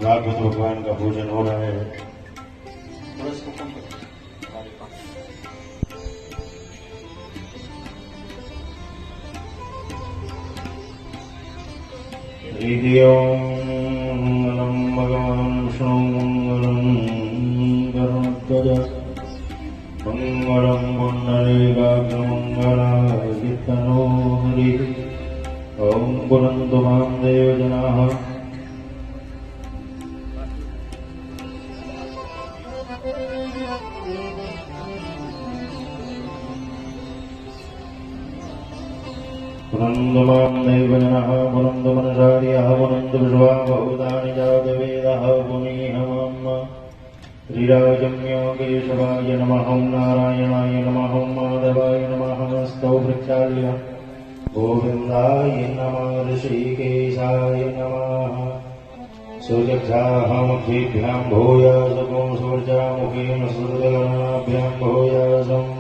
भागवत भगवान का पूजन हो रहा है। मंगलम भगवान विष्णु मंगलम गरुड़ध्वज मंगलम पुंडरीकाक्षमंगलायतनो हरि। ओम पुनन्तु मां देवजनाः। पुनन्तु मां देवजनाः पुनन्तु मनसार्यः पुनन्तु विश्वा बहुतानि जातवेदाः पुनीहमम्। श्रीराजम्यो केशवाय नमः। ओं नारायणाय नमः। ओं माधवाय नमः। स्तौ प्रक्षाल्य गोविन्दाय नमः। ऋषिकेशाय नमः। सुजक्षाहमुखीभ्यां भूयासको सूर्यामुखेन सुरगणाभ्यां भूयासम्।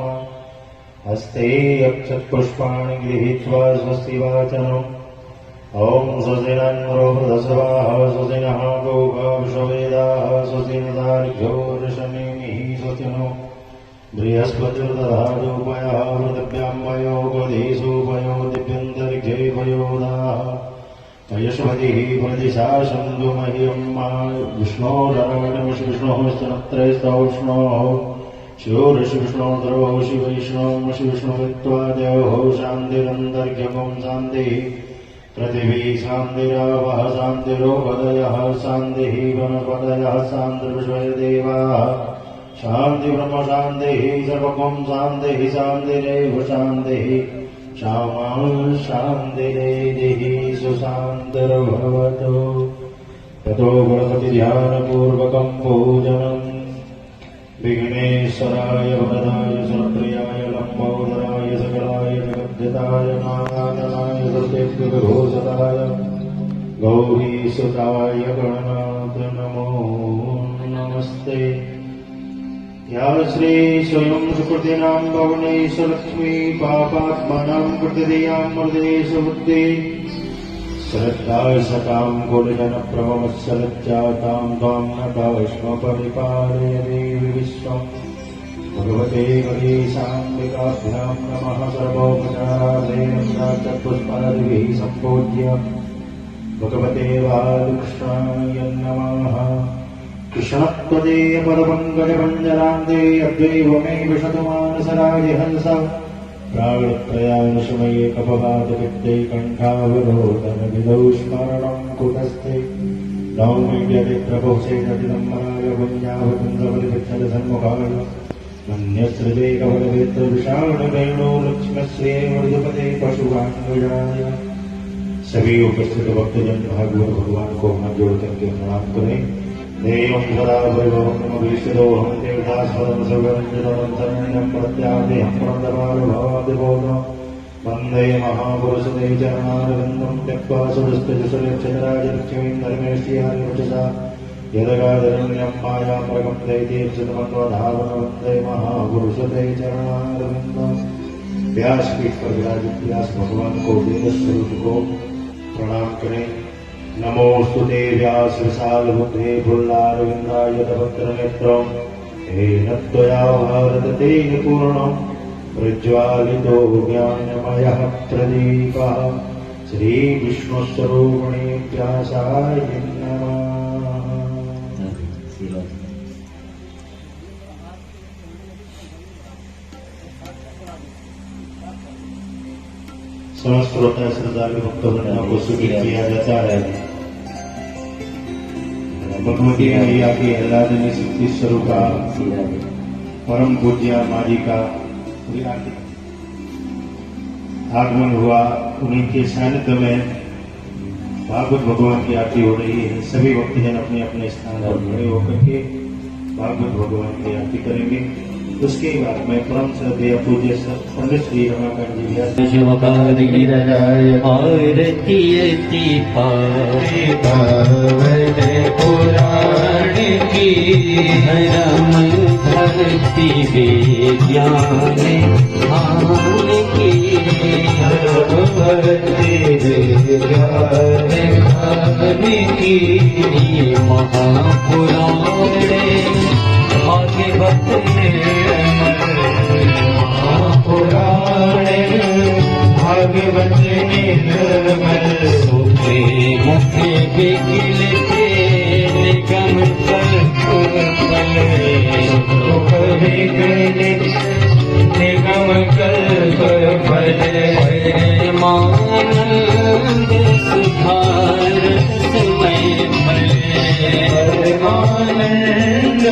हस्ते अक्षतपुष्पाणि गृहीत्वा स्वस्ति वाचनम्। ॐ स्वस्ति न इन्द्रो वृधस्रवाः स्वस्ति नः पूषा विश्ववेदाः स्वस्ति नस्तार्क्ष्यो वृषनेमिः स्वस्ति नो बृहस्पतिर्दधातु पयः पृथिव्यां पयो गधीषु पयो दिव्यन्तरिक्षे पयोदाः पयस्पतिः प्रतिशासन्तु मह्यं विष्णोरवणमश्विष्णोश्चनत्रयस्तौ विष्णोः शिवो ऋषिविष्णोर्धरो शिवैष्णवं शिविष्णुवित्वादयोः शान्तिरन्तर्घ्यं शान्तिः पृथिवी शान्तिरावः शान्तिरोपदयः शान्तिः वनपदयः शान्तिर्विश्वदेवाः शान्ति ब्रह्म शान्तिः सर्वं शान्तिः शान्तिरेव शान्तिः श्यामा शान्तिरेधिः सुशान्तिर्भवतु। ततो गणपति ध्यानपूर्वकं पूजनम्। विघ्नेश्वराय वरदाय सुरप्रियाय लंबोदराय सकलाय जगद्धिताय नारायणाय सत्यविभूषिताय गौरीसुताय गणनाथ नमो नमस्ते। या श्री स्वयं सुकृतिनां भवनेषु लक्ष्मी पापात्मनां प्रतिदेयां मृदेषु बुद्धि श्रद्धा सतां कुलजनप्रभवत्सलज्जातां त्वां नताश्म परिपालय देवि विश्वम्। भगवते गणेशाम्बिकाभ्यां नमः। सर्वोपचारार्थेन पुष्पादिभिः सम्पूज्य भगवते बालकृष्णाय नमः। कृष्णत्वदेय पदपङ्कजपञ्जरान्ते अद्वैवमे विशतु मानसराजहंस प्राणत्रयानुशमये कपवातपित्ते कण्ठावरोधनविधौ स्मरणं कुटस्थे नौमीड्यते प्रभोषेणतिदम्बराय पुण्यावतुन्द्रबलिभिक्षलसन्मुखाय मन्यसृजे कवलवेत्रविषाणवेणो लक्ष्मश्रे मृदुपते पशुवान्विजाय। सभी उपस्थित भक्तजन भागवत भगवान को हाथ जोड़ करके प्रणाम करें। देवं सदा वैभवमभीषितोऽहं देवदास्पदं सर्वरञ्जितं शरणं प्रत्यादेहं प्रणतपालभावादिबोधं वन्दे महापुरुषते चरणारविन्दं त्यक्त्वा सुरस्तेजसुरक्षराजलक्ष्मीन्दरमेष्टियादिवचसा यदगादरण्यं मायां प्रकम्पयतीर्षितमन्वधावनं वन्दे महापुरुषते चरणारविन्दं। व्यासपीठ पर विराजित व्यास भगवान को वेदस्वरूप को प्रणाम करें। नमोस्तुते व्यास विशाल बुद्धे फुल्लारविन्दाय तवत्रनेत्रं येन त्वया भारतेन पूर्णं प्रज्वालितो ज्ञानमयः प्रदीपः श्रीविष्णुस्वरूपिणे व्यासाय नमः। समस्त श्रोता श्रद्धालु भक्तवृंदों को सूचित किया जाता है। भगवती मैया की आराधना शक्ति स्वरूपा परम पूज्य माजी का आगमन हुआ। उन्हीं के सानिध्य में भागवत भगवान की आरती हो रही है। सभी भक्तजन अपने अपने स्थान पर खड़े होकर के भागवत भगवान की आरती करेंगे। उसके बाद में परम श्रद्धेय पूज्य पंडित श्री रमाकांत जी आरती पुराण की हरम भक्ति विज्ञान की की महापुराणे भागवत महापुराणे भागवत निर्मल सुखे मुखे बिगिलते निगम कल्प फले सुख विगलित निगम कल्प फले परमानंद सुधार समय फले परमानंद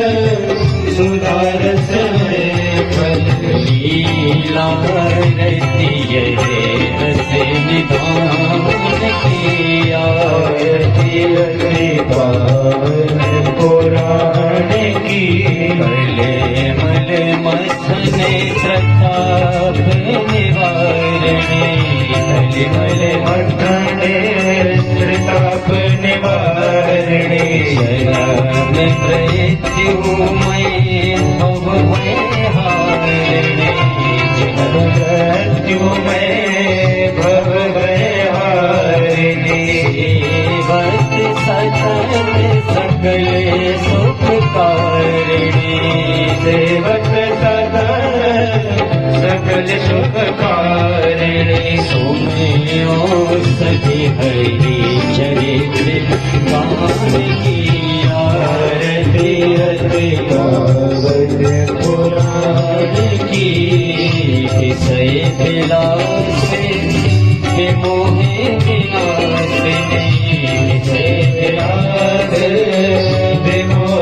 सुधार समय फल लीला रती रस निधान किया पावन पुराण की भले मल मथने प्रताप निवारणे भले मल मठने प्रताप निवारणे शरण मृत्यु में भव हारणे मृत्यु में भव हारिणी सेवत सतत सकल सुख कारिणी सेवक सदा सकल सुख कारिणी सुमयो सखी हरि चरित्र गान किया आरती रति पावन पुराण की विषय विलास मोहे विनाशिनी विषय विलास विमल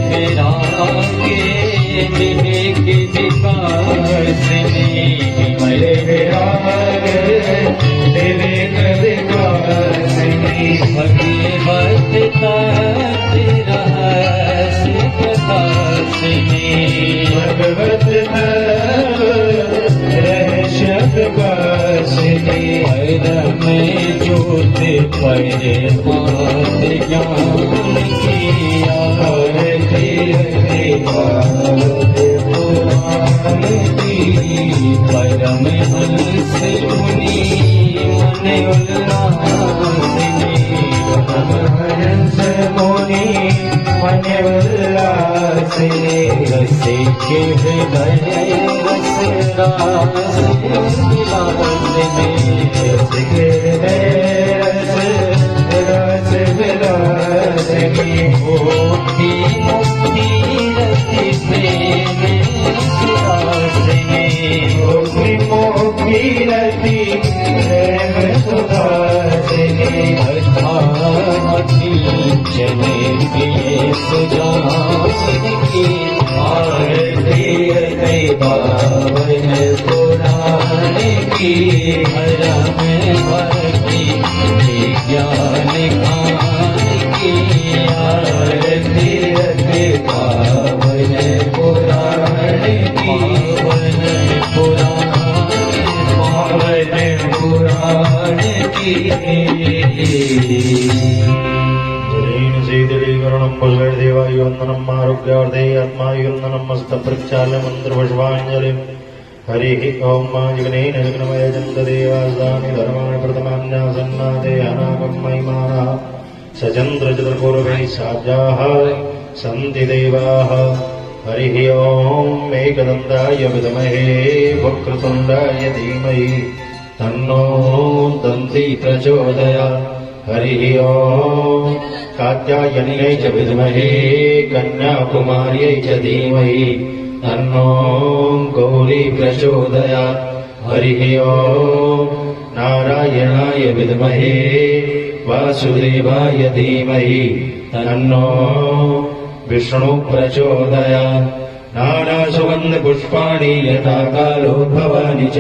विरागे विवेक विकासिनी विमल विराग विवेक विकासिनी भगवत तत् रहस्य प्रकाशिनी भगवत रहस्य प्रकाशिनी परम ज्योति परमार्थ ज्ञान किया आरती रति पावन पुराण की परम हंस मुनि मन उल्लासिनी हंस मुनि मन उल्लासिनी रसिक हृदय रस रास विलासिनी रस विलासिनी मुक्ति मुक्ति रति प्रेम सुहासिनी मोक्ति मोक्ति रति प्रेम सुहासिनी अथामति जने प्रिय सुजान की आरती रति पावन पुराण की हरम भक्ति विज्ञान खान की आरती रति पावन पुराण की पावन पावन पुराण की जलेन सीदलीकरणं पुष्पैर्देवायुवन्दनम् आरोग्यार्धेयात्मायुवन्दनम् हस्तप्रक्षालमन्त्रपुष्पाञ्जलिम् हरिः ॐ जगनेन जगन्मय चन्द्रदेवास्तानि धर्माणि प्रथमान्यासन्नादेहनाकं महिमानः सचन्द्रचतुर्पूर्वैः साध्याः सन्ति देवाः हरिः ॐ एकदन्ताय विद्महे वक्रतुण्डाय धीमहि तन्नो दन्ती प्रचोदयात् हरिः ॐ कात्यायन्यै च विद्महे कन्याकुमार्यै च धीमहि तन्नो गौरी प्रचोदयात् हरिः ॐ नारायणाय विद्महे वासुदेवाय धीमहि तन्नो विष्णु प्रचोदयात् नानासुगन्धपुष्पाणि यथा कालोद्भवानि च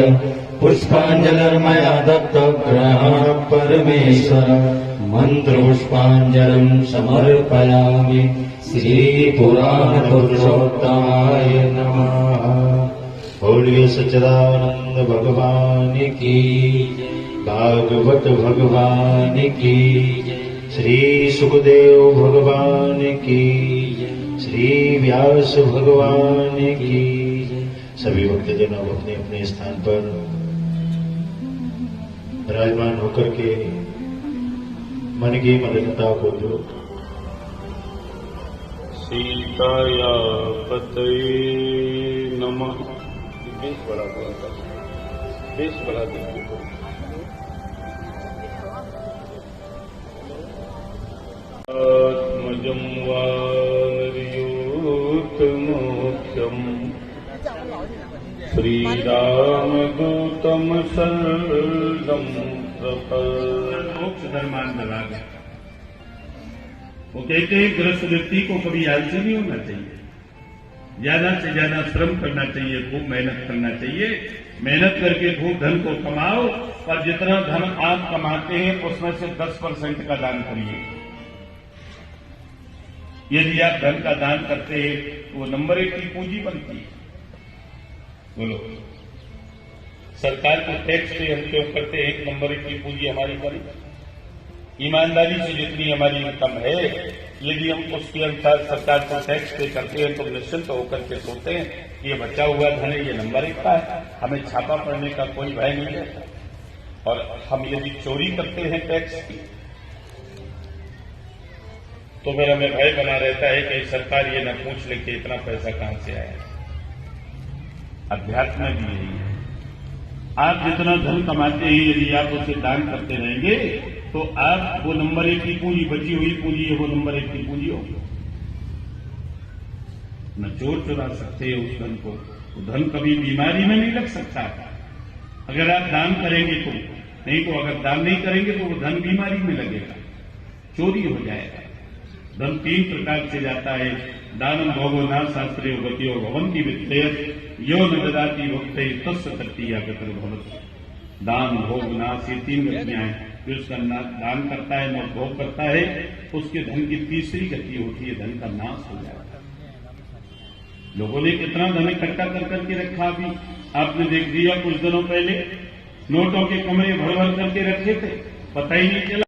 पुष्पाञ्जलिर्मया दत्तग्रहणं परमेश्वर मन्त्रपुष्पाञ्जलिं समर्पयामि श्रीपुराणपुरुषोत्तमाय नमः। बोलिए सच्चिदानंद भगवान की भागवत भगवान की श्री सुखदेव भगवान की श्री व्यास भगवान की। सभी भक्तजनों अपने अपने स्थान पर विराजमान होकर के मन की मलिनता को दूर सीताया पतये नमः। बेस बड़ा बोलता, बेस बड़ा देखो। आत्मजं वानरयोतमोक्षम् श्रीरामदूतं शरणं प्रपद्ये। मोक्ष धर्मान दलाग है। वो कहते हैं ग्रस्त व्यक्ति को कभी आलसी नहीं होना चाहिए, ज्यादा से ज्यादा श्रम करना चाहिए, खूब मेहनत करना चाहिए। मेहनत करके खूब धन को कमाओ और जितना धन आप कमाते हैं उसमें से 10% का दान करिए। यदि आप धन का दान करते हैं तो वो नंबर 1 की पूंजी बनती है। बोलो, सरकार को टैक्स पे हम क्यों करते हैं? 1 नंबर 1 की पूंजी हमारी बनी। ईमानदारी से जितनी हमारी इनकम है, यदि हम उसके अनुसार सरकार को टैक्स पे करते हैं तो निश्चिंत होकर के सोचते हैं कि ये बचा हुआ धन है, ये नंबर 1 का है, हमें छापा पड़ने का कोई भय नहीं रहता। और हम यदि चोरी करते हैं टैक्स की तो फिर हमें भय बना रहता है कि सरकार ये न पूछ ले कि इतना पैसा कहां से आया। अध्यात्म में भी यही है। आप जितना धन कमाते हैं यदि आप उसे दान करते रहेंगे तो आप वो नंबर 1 की पूंजी, बची हुई पूंजी है, वो नंबर 1 की पूंजी होगी। न चोर चुरा सकते हैं उस धन को, वो धन कभी बीमारी में नहीं लग सकता अगर आप दान करेंगे तो। नहीं तो अगर दान नहीं करेंगे तो वो धन बीमारी में लगेगा, चोरी हो जाएगा। धन 3 प्रकार से जाता है। दानम भोगो ना शास्त्रीय गतियो भवंती वित्तय यो न ददाति भक्ते तस्य तृतीया गतिर भवति। दान भोग नाश, ये 3 गतियां हैं। फिर उसका दान करता है, न भोग करता है, उसके धन की तीसरी गति होती है, धन का नाश हो जाता है। लोगों ने कितना धन इकट्ठा कर करके रखा। अभी आपने देख दिया कुछ दिनों पहले नोटों के कमरे भर भर करके रखे थे, पता ही नहीं चला।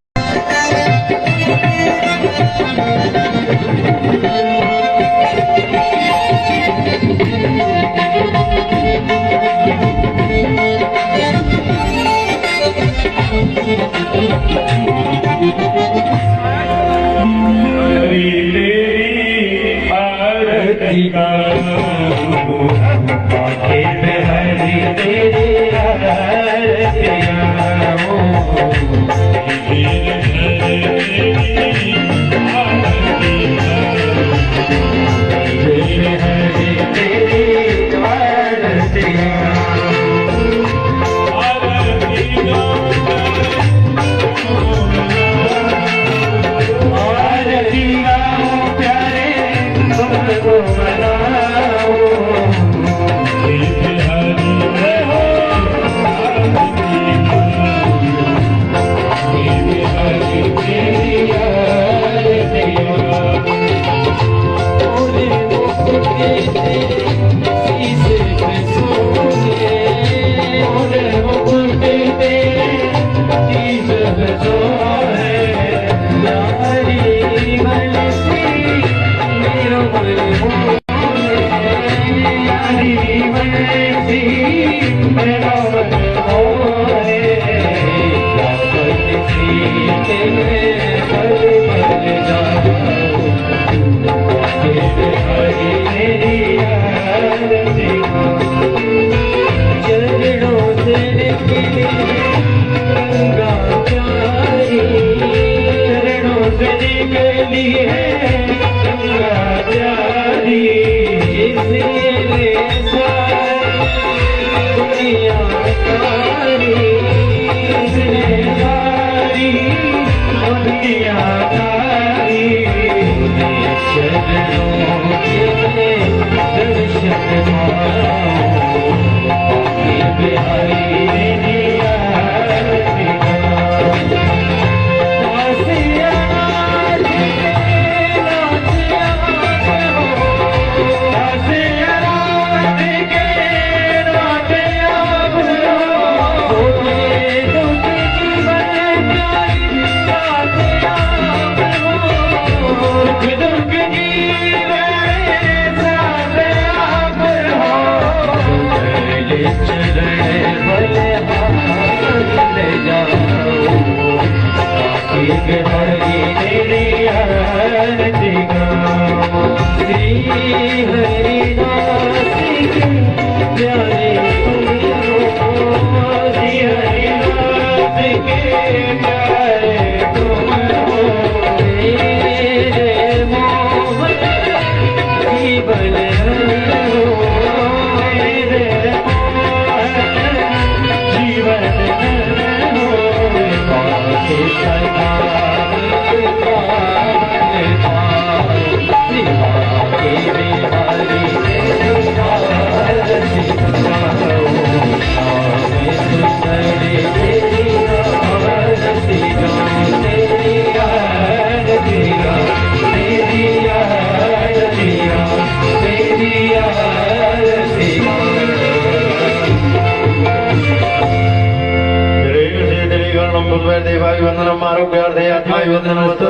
देवाभिवंदनम आरोग्यार्थे आत्माभिवंदनमस्तु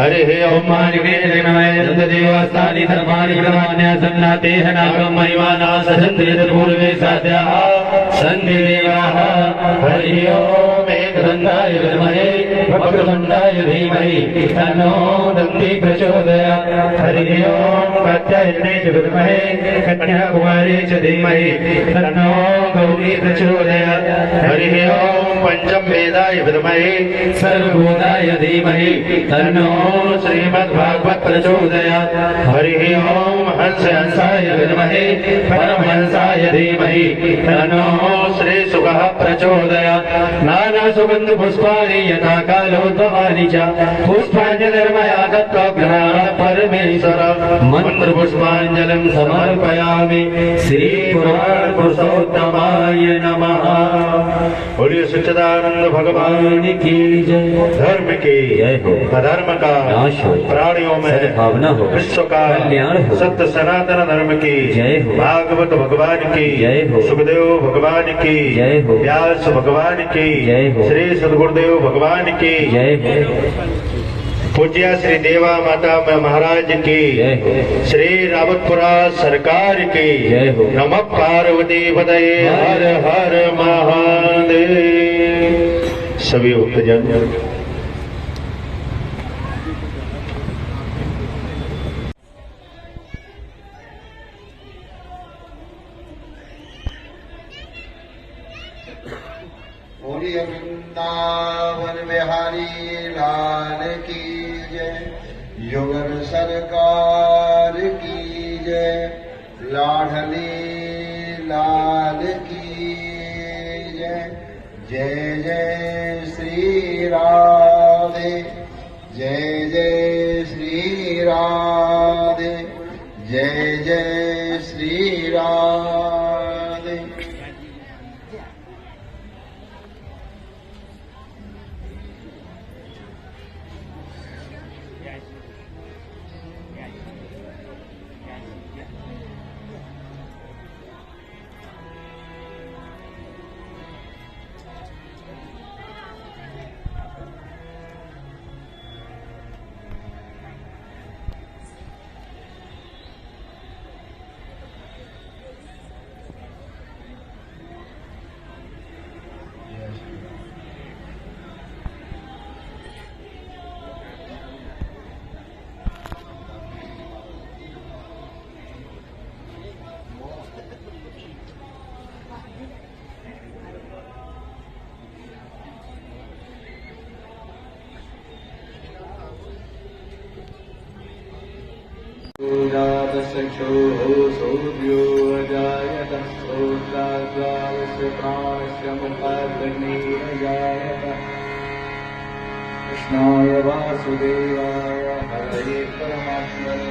हरे हे ओम देवास्तानि धर्माणि ब्रह्माण्यसन्नाते हनाकं महिमाना सजन्ते पूर्वे साध्याः सन्ति देवाः हरि ओम एकदन्ताय विद्महे वक्रतुण्डाय धीमहि तन्नो दन्ति प्रचोदयात् हरि ओम कात्यायने च विद्महे कन्याकुमारी च धीमहि तन्नो गौरी प्रचोदयात् हरि ओम पंचम वेदाय विद्महे सर्वभूताय धीमहि तन्नो श्रीमद्भागवत प्रचोदयात् हरि ओम हंस हंसाय विद्महे परमहंसाय धीमहि तन्नो श्री सुखः प्रचोदयात् नाना सुगंध पुष्पाणि यथा कालोद्भवानि च पुष्पाञ्जलिर्मया दत्त्वा गृहाणात् परमेश्वर मंत्र पुष्पाञ्जलिं समर्पयामि श्री पुराण पुरुषोत्तमाय नमः। बोलिए सच्चिदानंद भगवान की जय। धर्म की जय हो। अधर्म का नाश हो। प्राणियों में सद्भावना हो। विश्व का कल्याण हो। सत्य सनातन धर्म की जय हो। भागवत भगवान की जय हो। सुखदेव भगवान की जय हो। व्यास भगवान की जय हो। श्री सदगुरुदेव भगवान की जय हो। पूज्य श्री देवा माता महाराज की जय हो। श्री रावतपुरा सरकार की जय हो। नमः पार्वती पतये हर हर महादेव। सभी भक्तजन बोलिए वृंदावन बिहारी लाल की जय। युगल सरकार की जय। लाडली लाल की जय। जय जय श्री राधे। जय जय श्री राधे। जय जय श्री राधे। जातचक्षुः सूर्यो अजायत श्रोत्राग्रावस्य प्राणस्य मुखाग्निरजायत। कृष्णाय वासुदेवाय हरये परमात्मने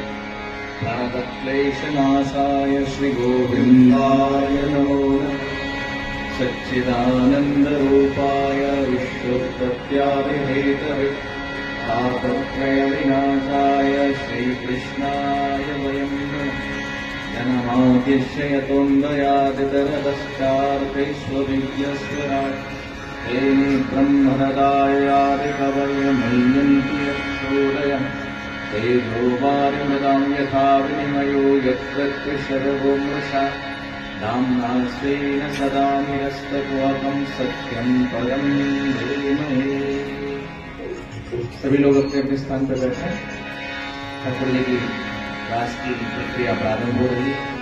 प्रणतक्लेशनाशाय श्रीगोविन्दाय नमो नमः। सच्चिदानन्दरूपाय विश्वोत्पत्त्यादिहेतवे तापत्रयविनाशाय श्रीकृष्णाय वयं नमः। जन्माद्यस्य यतोऽन्वयादितरतश्चार्थेष्वभिज्ञस्वराट् तेने ब्रह्महृदायादिकवयमय्यन्ति यत्सूदयम् तेजोवारिमृदां यथा विनिमयो यत्र त्रिशर्वो मृषा नाम्ना स्वेन सदा निरस्तत्वकं सत्यं परं धीमहि। सभी लोग अपने अपने स्थान पर बैठे। खतरने की रास की प्रक्रिया प्रारंभ हो रही है।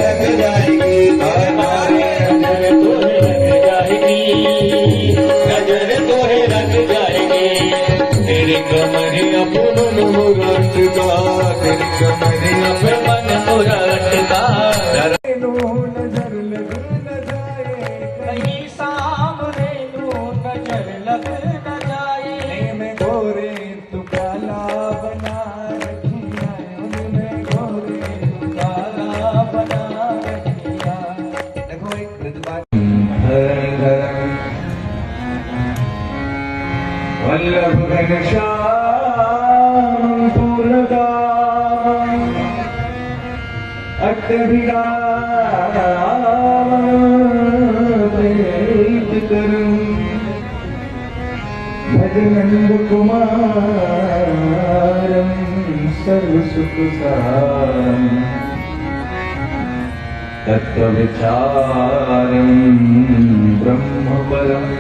लग जाएगी मेरे अब मन पूरा अटका नजर लग न जाए कहीं सामने नजर लग न जाए मैं गोरे तू काला बना रखिया मैं गोरे तू काला बना रखिया। देखो एक वल्लभ घनश्याम पूर्णदा अट्टभिरामित करूं भज नंद कुमारं सर्व सुख सारं तत्त्वविचारं ब्रह्म परम्।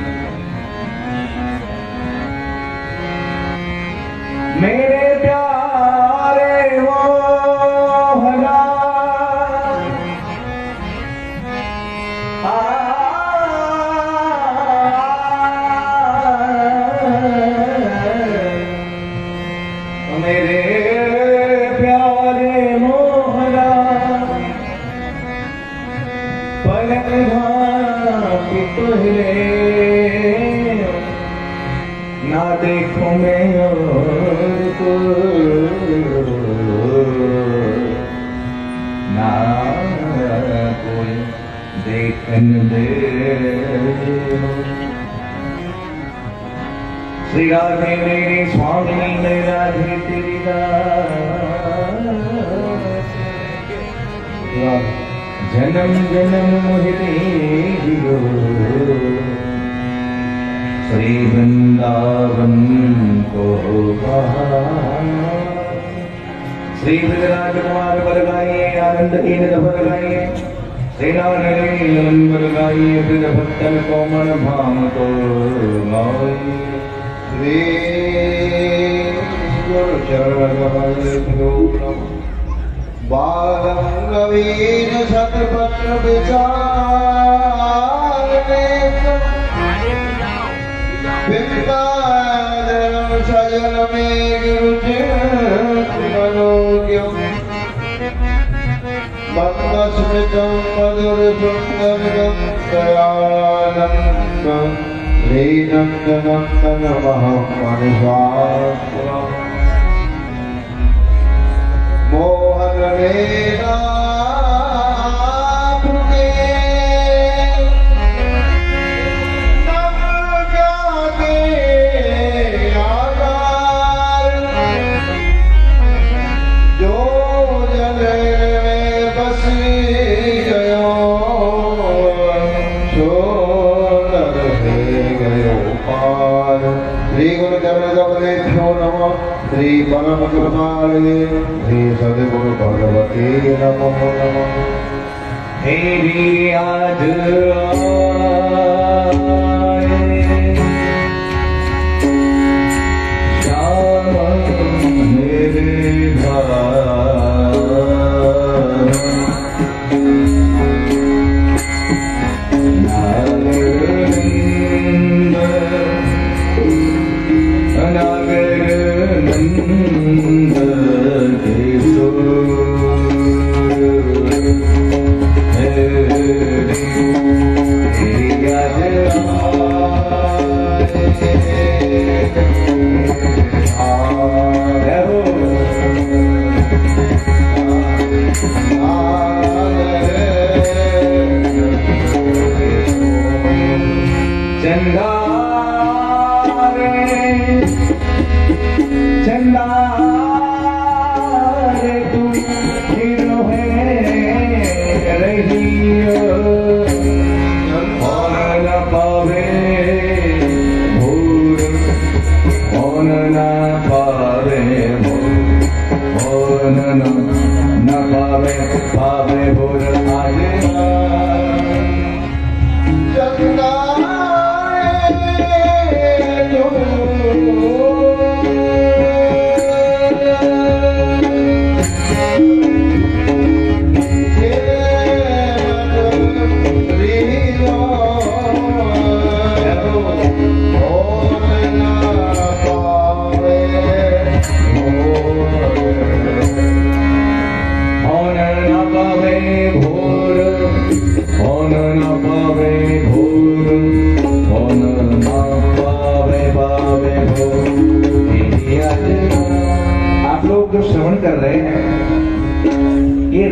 मेरे प्यारे मोहना मेरे प्यारे मोहना पलक भांति पहले ना देखो मैं और को ना कोई देखन दे। श्री राधे मेरे स्वामी मैं राधे तेरी दास जन्म जन्म मोहि तेरी श्री वृंदावन को श्री ब्रजराज कुमार पर गाइए आनंद तीर्थ पर गाइए श्री नारायण पर गाइए ब्रज भक्तन को मन भाम को गाइए। श्री गुरु चरण बालम रवीन शतपत्र विचार बिंबादरम सजल मेघ मनोज्ञम मन्दस्मितं मधुर सुन्दरं दयानन्दं श्रीनन्दनन्दनमहं मनसास्मरामि। मोहन वेदा श्री परम कृपालये श्री सद्गुरु भगवते नमो नमः। मेरी आज श्याम मेरे चंदारे तू हीरो है रही कौन न पावे भूर कौन न पावे भूर न पावे पावे भूर आज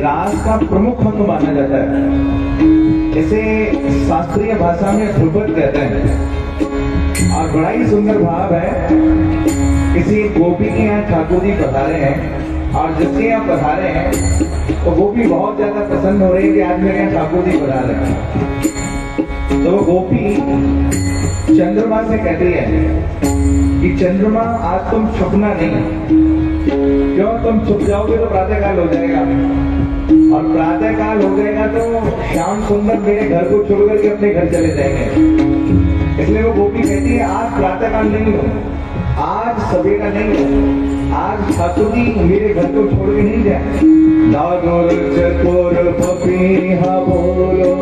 रास का प्रमुख अंग माना जाता है। इसे शास्त्रीय भाषा में ध्रुपद कहते हैं और बड़ा ही सुंदर भाव है। किसी गोपी के यहाँ ठाकुर जी पधारे हैं और जिसके यहाँ पधारे हैं तो गोपी बहुत ज्यादा प्रसन्न हो रही है कि आज मेरे यहाँ ठाकुर जी पधारे हैं। तो वो गोपी चंद्रमा से कहती है कि चंद्रमा आज तुम छुपना नहीं, क्यों? तुम छुप जाओगे तो प्रातःकाल हो जाएगा और प्रातःकाल हो जाएगा तो श्याम सुंदर मेरे घर को छोड़ करके अपने घर चले जाएंगे। इसलिए वो गोपी कहती है आज प्रातःकाल नहीं हो, आज सवेरा नहीं हो, आज ठाकुर जी मेरे घर को छोड़ के नहीं जाए। दादुर चतुर पपीहा बोलो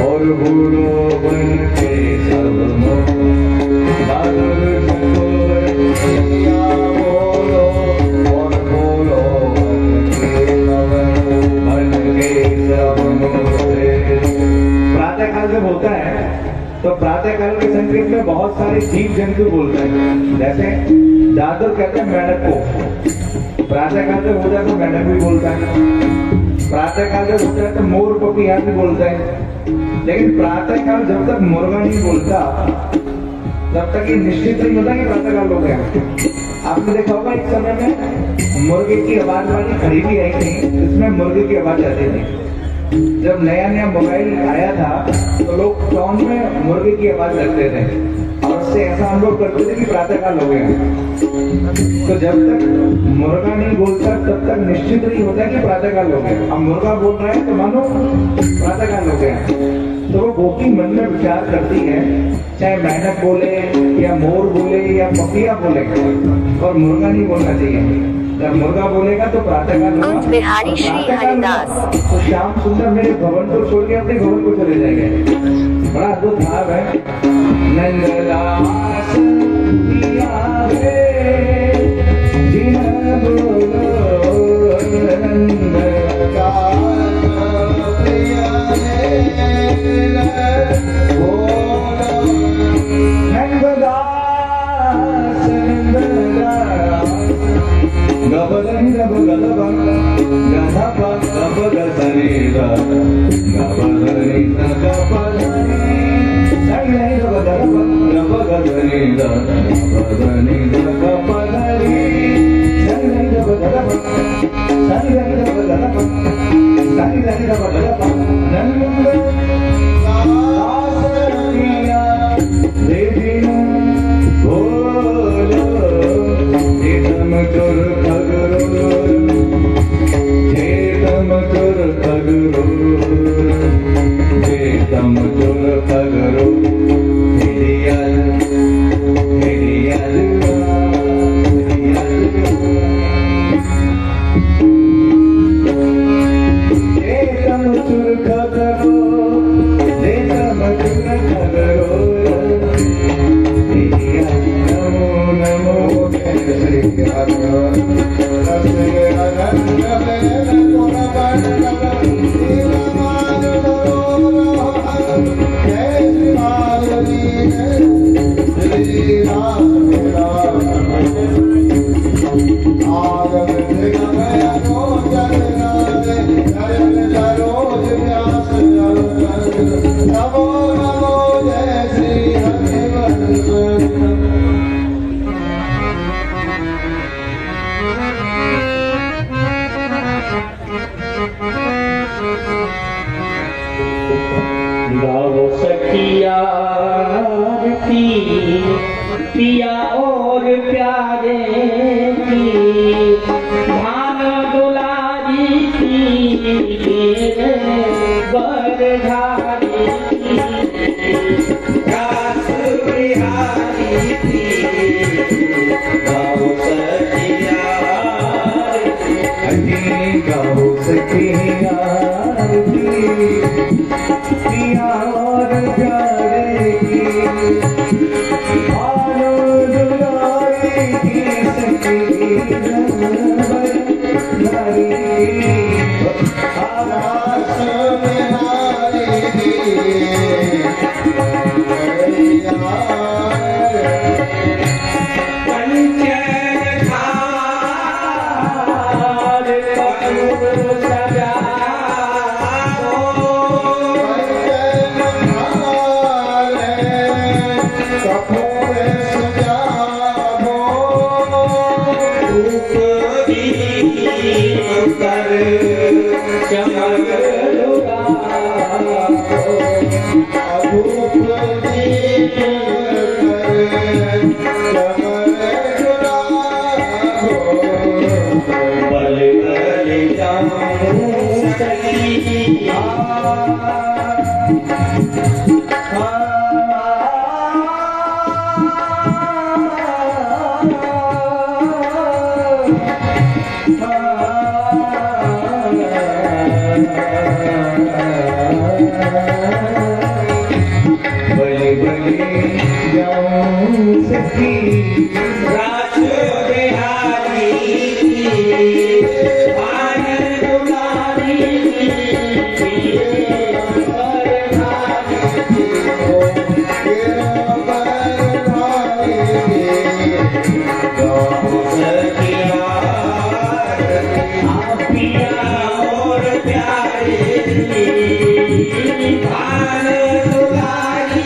और बोलो बन के सब दादुर चतुर पपीहा बोलो और बोलो बन के सब प्रातःकाल जब होता है तो प्रातःकाल के संकेत में बहुत सारे जीव जंतु बोलते हैं। जैसे दादुर कहते हैं मेंढक को, प्रातःकाल जब होता है तो मेंढक भी बोलता है। प्रातःकाल जब होता है तो मोर पपीहा भी बोलता है। लेकिन प्रातःकाल जब तक मुर्गा नहीं बोलता तब तक ये निश्चित नहीं होता कि प्रातःकाल हो गया। आपने देखा होगा एक समय में मुर्गे की आवाज वाली घड़ी भी आई थी, इसमें मुर्गे की आवाज आती थी। जब नया नया मोबाइल आया था तो लोग टॉन में मुर्गे की आवाज रखते थे और उससे ऐसा अनुभव करते थे कि प्रातःकाल हो गया। तो जब तक मुर्गा नहीं बोलता तब तक निश्चित नहीं होता कि प्रातःकाल हो गया। अब मुर्गा बोल रहा है तो मानो प्रातःकाल हो गया। तो वो गोपी मन में विचार करती है, चाहे मेंढक बोले या मोर बोले या पपिया बोले, और मुर्गा नहीं बोलना चाहिए। जब मुर्गा बोलेगा तो प्रातःकाल होगा। कुंज बिहारी श्री हरिदास। तो श्याम सुंदर मेरे भवन को छोड़ के अपने भवन को चले जाएंगे। बड़ा अद्भुत भाव है। नंदलास पिया रे जिन बोलो नंदलास पिया रे बोलो नंदलास नंदलास गबदनि गब गलब गधप गब गसनि गबदनि गबदनि सनि गब गलब गब गसनि गबदनि गबदनि सनि गब गलब सनि गब गलब सनि गब गलब नंद दासरिया देविनु बोलो एकदम चोर गाओ सखिया आरती पिया और प्यारे की धान दुलारी की बरधारी रास बिहारी की गाओ सखिया आरती गाओ सखिया पिया और प्यारे की भानो दुलारे की सखी आवास बिहारी पंचन खार सजा कर चमक अधूप दीप कर बल बल जाऊं सखी बड़े बड़े जाऊं सखी रास बिहारी आनंद दुलारी और प्यारे आनंद दुलारी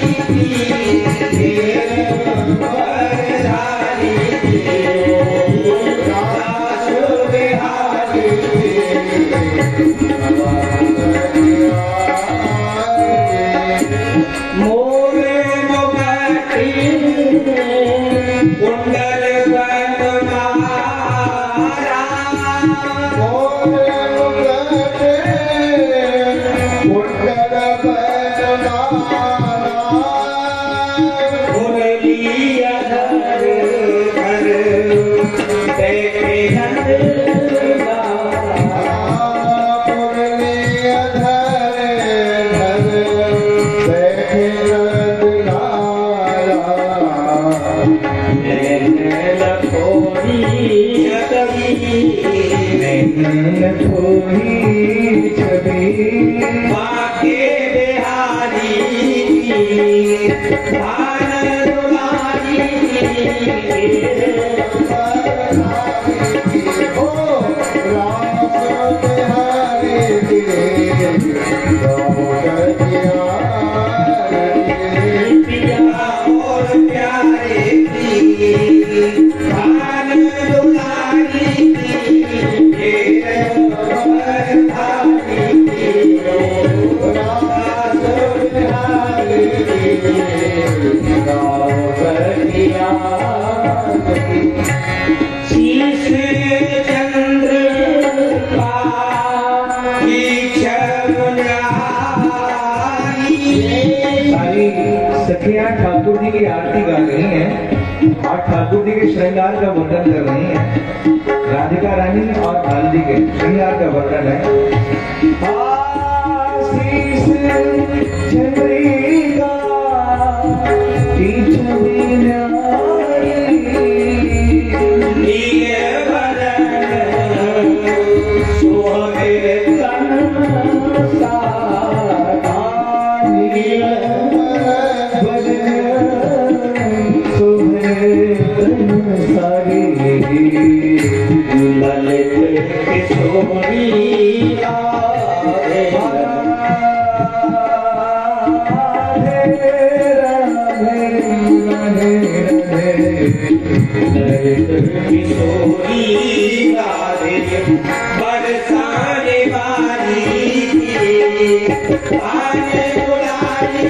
मोरे मोगटी कुंडल बनवारा मुरलिया धर धर बैठे नंदलाला बाके बिहारी भान दुलारी पिया और प्यारे भान दुलारी शीश चंद्र का सारी सखियां ठाकुर जी की आरती गा रही हैं और ठाकुर जी के श्रृंगार का वर्णन कर रही हैं। राधिका रानी और लाल जी के श्रृंगार का वर्णन है। आशीष चंद्रिका की छवि न्यारी, नीले बदन सोहे तन सारा नीले ललित किशोरी किशोरी बरसाने वाली आने बुलाने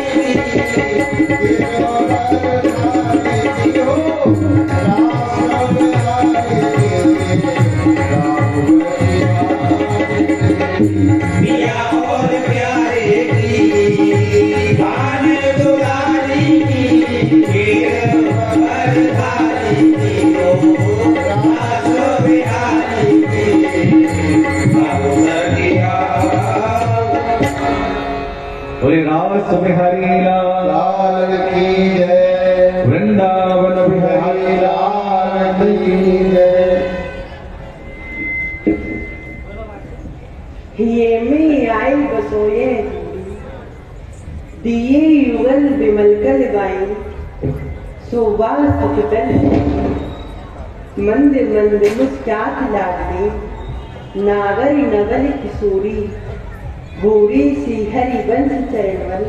पिया और प्यारे की भान दुलारी बरसारी रास बिहारी बोले रास बिहारी लाल की जय, वृंदावन बिहारी लाल की जय। ये में आई बसोये दिए युगल बिमल कल गाई शोभा सुखदल मंद मंद मुस्कात लागली नागर नगल किशोरी भूरी सी हरि बंस चरणवल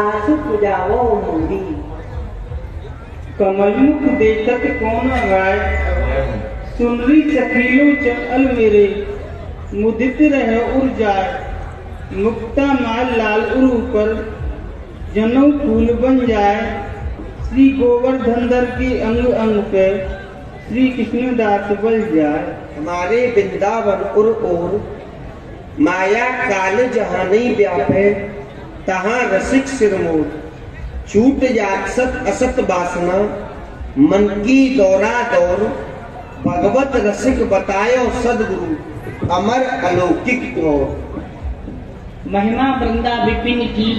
आसु पुजावो मूरी कमलयुग देखत कौन राय सुनरी चखीलो चल मेरे मुदित रहे उर जाए, मुक्ता माल लाल उर ऊपर, जनऊ फूल बन जाए। श्री गोवर्धन धर की अंग अंग पे, श्री कृष्ण दास बल जाए। हमारे वृंदावन उर ओर, माया काल जहाँ नहीं व्यापे, तहाँ रसिक सिरमोर। छूट जात सत असत वासना, मन की दौरा दौर। भगवत रसिक बतायो सदगुरु, अमर अलौकिक ठोर। महिमा वृंदा विपिन की,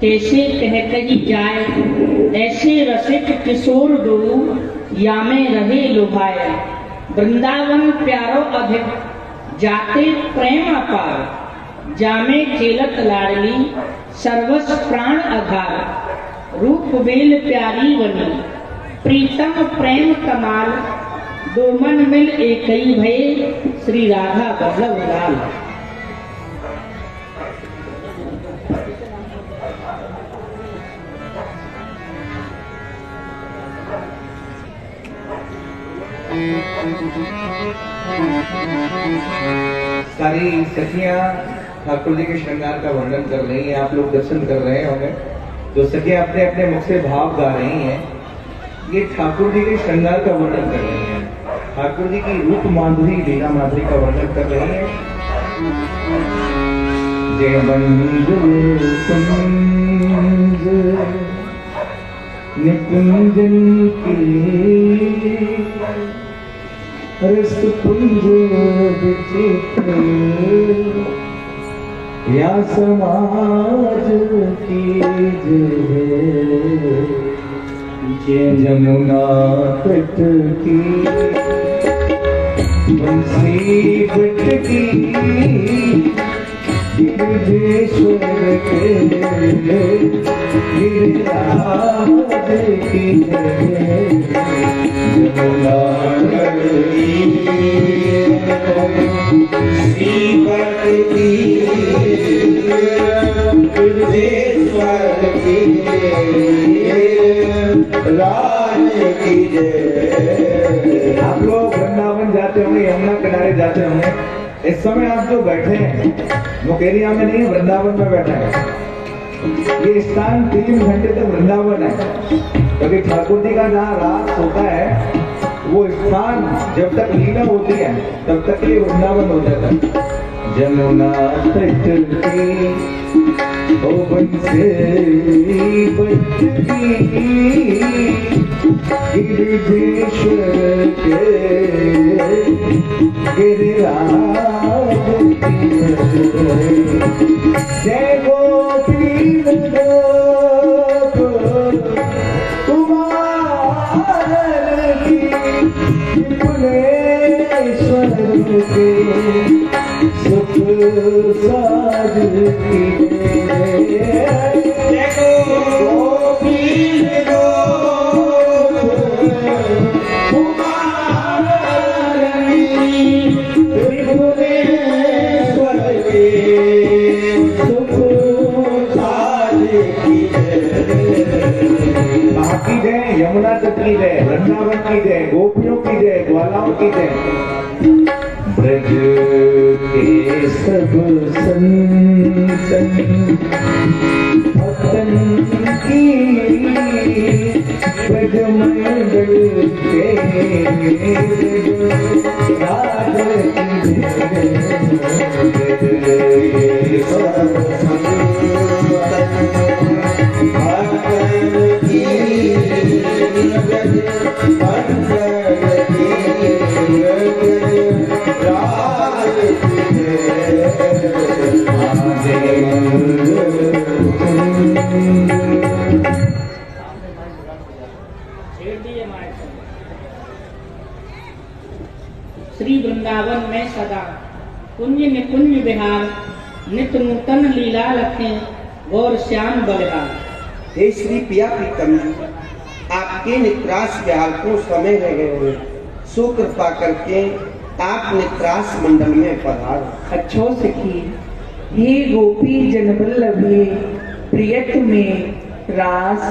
कैसे कह कही जाए। ऐसे रसिक किशोर गुरु, या में रहे लुभाए। वृंदावन प्यारो अधिक, जाते प्रेम अपार। जामे खेलत लाडली, सर्वस प्राण आधार। रूप बेल प्यारी बनी, प्रीतम प्रेम कमाल। दो मन मिल एक ही भये, श्री राधा वल्लभ लाल। सारी सखियां ठाकुर जी के श्रृंगार का वर्णन कर रही हैं। आप लोग दर्शन कर रहे होंगे। जो सखियां अपने अपने मुख से भाव गा रही हैं, ये ठाकुर जी के श्रृंगार का वर्णन कर रही हैं। ठाकुर जी की रूप माधुरी, लीला माधुरी का वर्णन कर रही हैं। जय मंजुल कुंज निकुंजन की, रस पुंज विचित्र, या समाज की जय जमुना तट की, बंसी बट की, गिरिजेश्वर के गिरिराज की जय। जमुना तट की, गिरिजेश्वर की राज की जय। आप लोग वृंदावन जाते होंगे, यमुना किनारे जाते होंगे। इस समय आप जो बैठे हैं, मुकेरिया में नहीं, वृंदावन में बैठे हैं। ये स्थान 3 घंटे तक वृंदावन है, क्योंकि ठाकुर जी का जहाँ रास होता है, वो स्थान जब तक लीला होती है तब तक ये वृंदावन हो जाता है। जमुना तट की, ओ बंसी बट की, गिरिजेश्वर के गिरिराज की जय। गोपी गोप कुमार की, फुलेश्वर के सुख साज की जय। गोपी गोप कुमार की, फुलेश्वर के सुख साज की जय। बाकी जय यमुना तट की जय, वृंदावन की जय, गोपियों की जय, ग्वालाओं की जय। ब्रज के सब संतन भक्तन की, ब्रज मंडल के राज की जय। सब संतन भक्तन की, ब्रज मंडल की श्री वृंदावन में सदा कुंज निकुंज विहार, नित नूतन लीला रखें, गौर श्याम बलहार। हे श्री पिया प्रीतम जी, आपके नित्रास विहार को समय रह गए हुए, सो कृपा करके आप नित्रास मंडल में पधारो। अच्छो सखी, हे गोपी जनवल्लभे, प्रियत में रास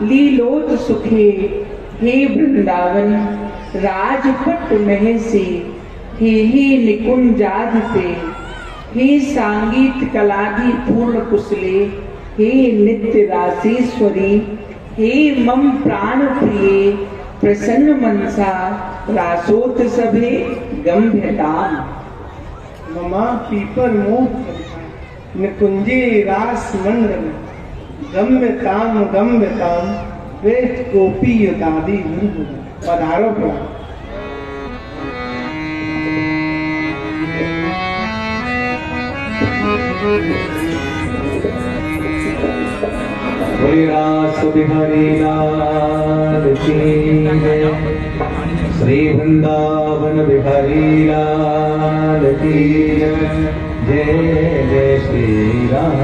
लीलोत सुखे। हे वृंदावन राजपट मह से, ही निकुंजाधिते, हे सांगीत कलादि पूर्ण कुशले, हे नित्य रासेश्वरी, हे मम प्राण प्रिय, प्रसन्न मनसा रासोत सभे गंभीरताम। ममा पीपर मोह निकुंजे रास मंडल, गम्यताम गम्यताम वेद गोपी युदादि। पधारो प्रभु। श्री रास बिहारी लाल की जय, श्री वृंदावन बिहारी लाल की जय, जय जय श्री राम।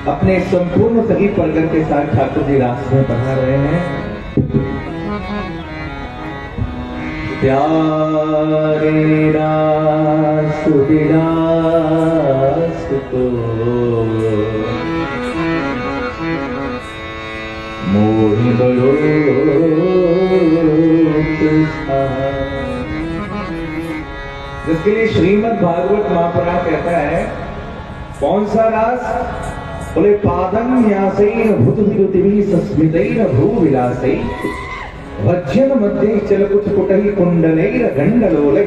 अपने संपूर्ण सही परगट के साथ ठाकुर जी रास में पढ़ा रहे हैं। प्यारे रास विलास को मोहि बड़ो जिसके लिए श्रीमद् भागवत महापुराण कहता है, कौन सा रास? बोले पादम न्यासैन भूत विरुतिभिः सस्मितैर भ्रू विलासै, वज्यन मध्य चलकुट कुटहि कुंडलैर गंडलोलै,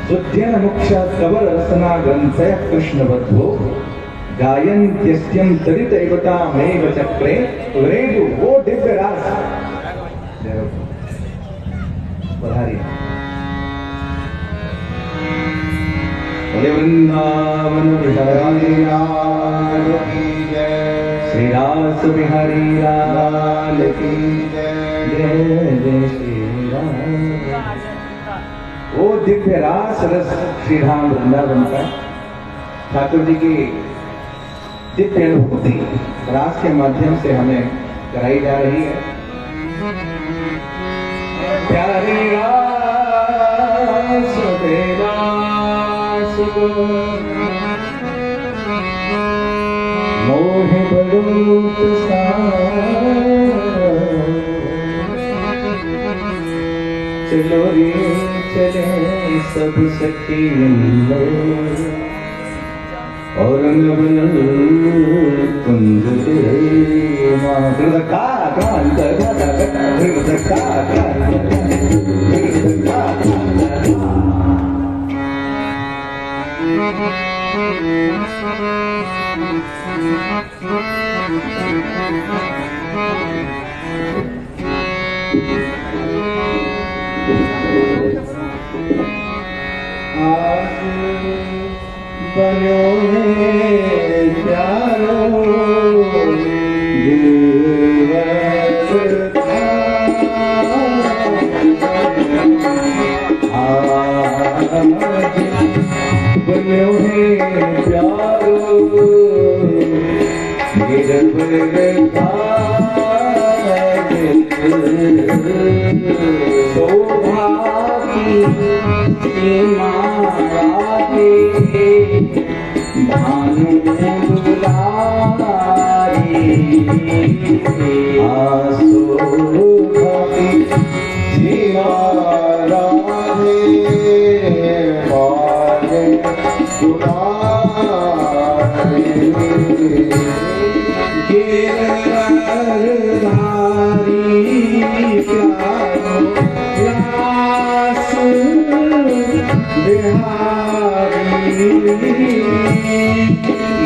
सुध्यन मुक्ष कवर रसना ग्रंथय कृष्ण बद्धो, गायन्त्यस्त्यं चरित एवतामेव चक्रे रेडु। वो दिव्य रास बधाई। वृंदावन बिहारी लाल की जय, श्री रास बिहारी लाल की जय, जय जय श्री राम। वो दिव्य रास रस श्री राम वृंदावन का ठाकुर जी की दिव्य अनुभूति रास के माध्यम से हमें कराई जा रही है। प्यारे रास तेरा मोह बड़ो चलो रे चले सब सखी और कुंज बनो है प्यारो बनो है प्यारो शोभा की सीमा भानु दुलारी, आशोभा की सीमा राधे, बाले दुलारी, गिरधारी प्यारो रास बिहारी,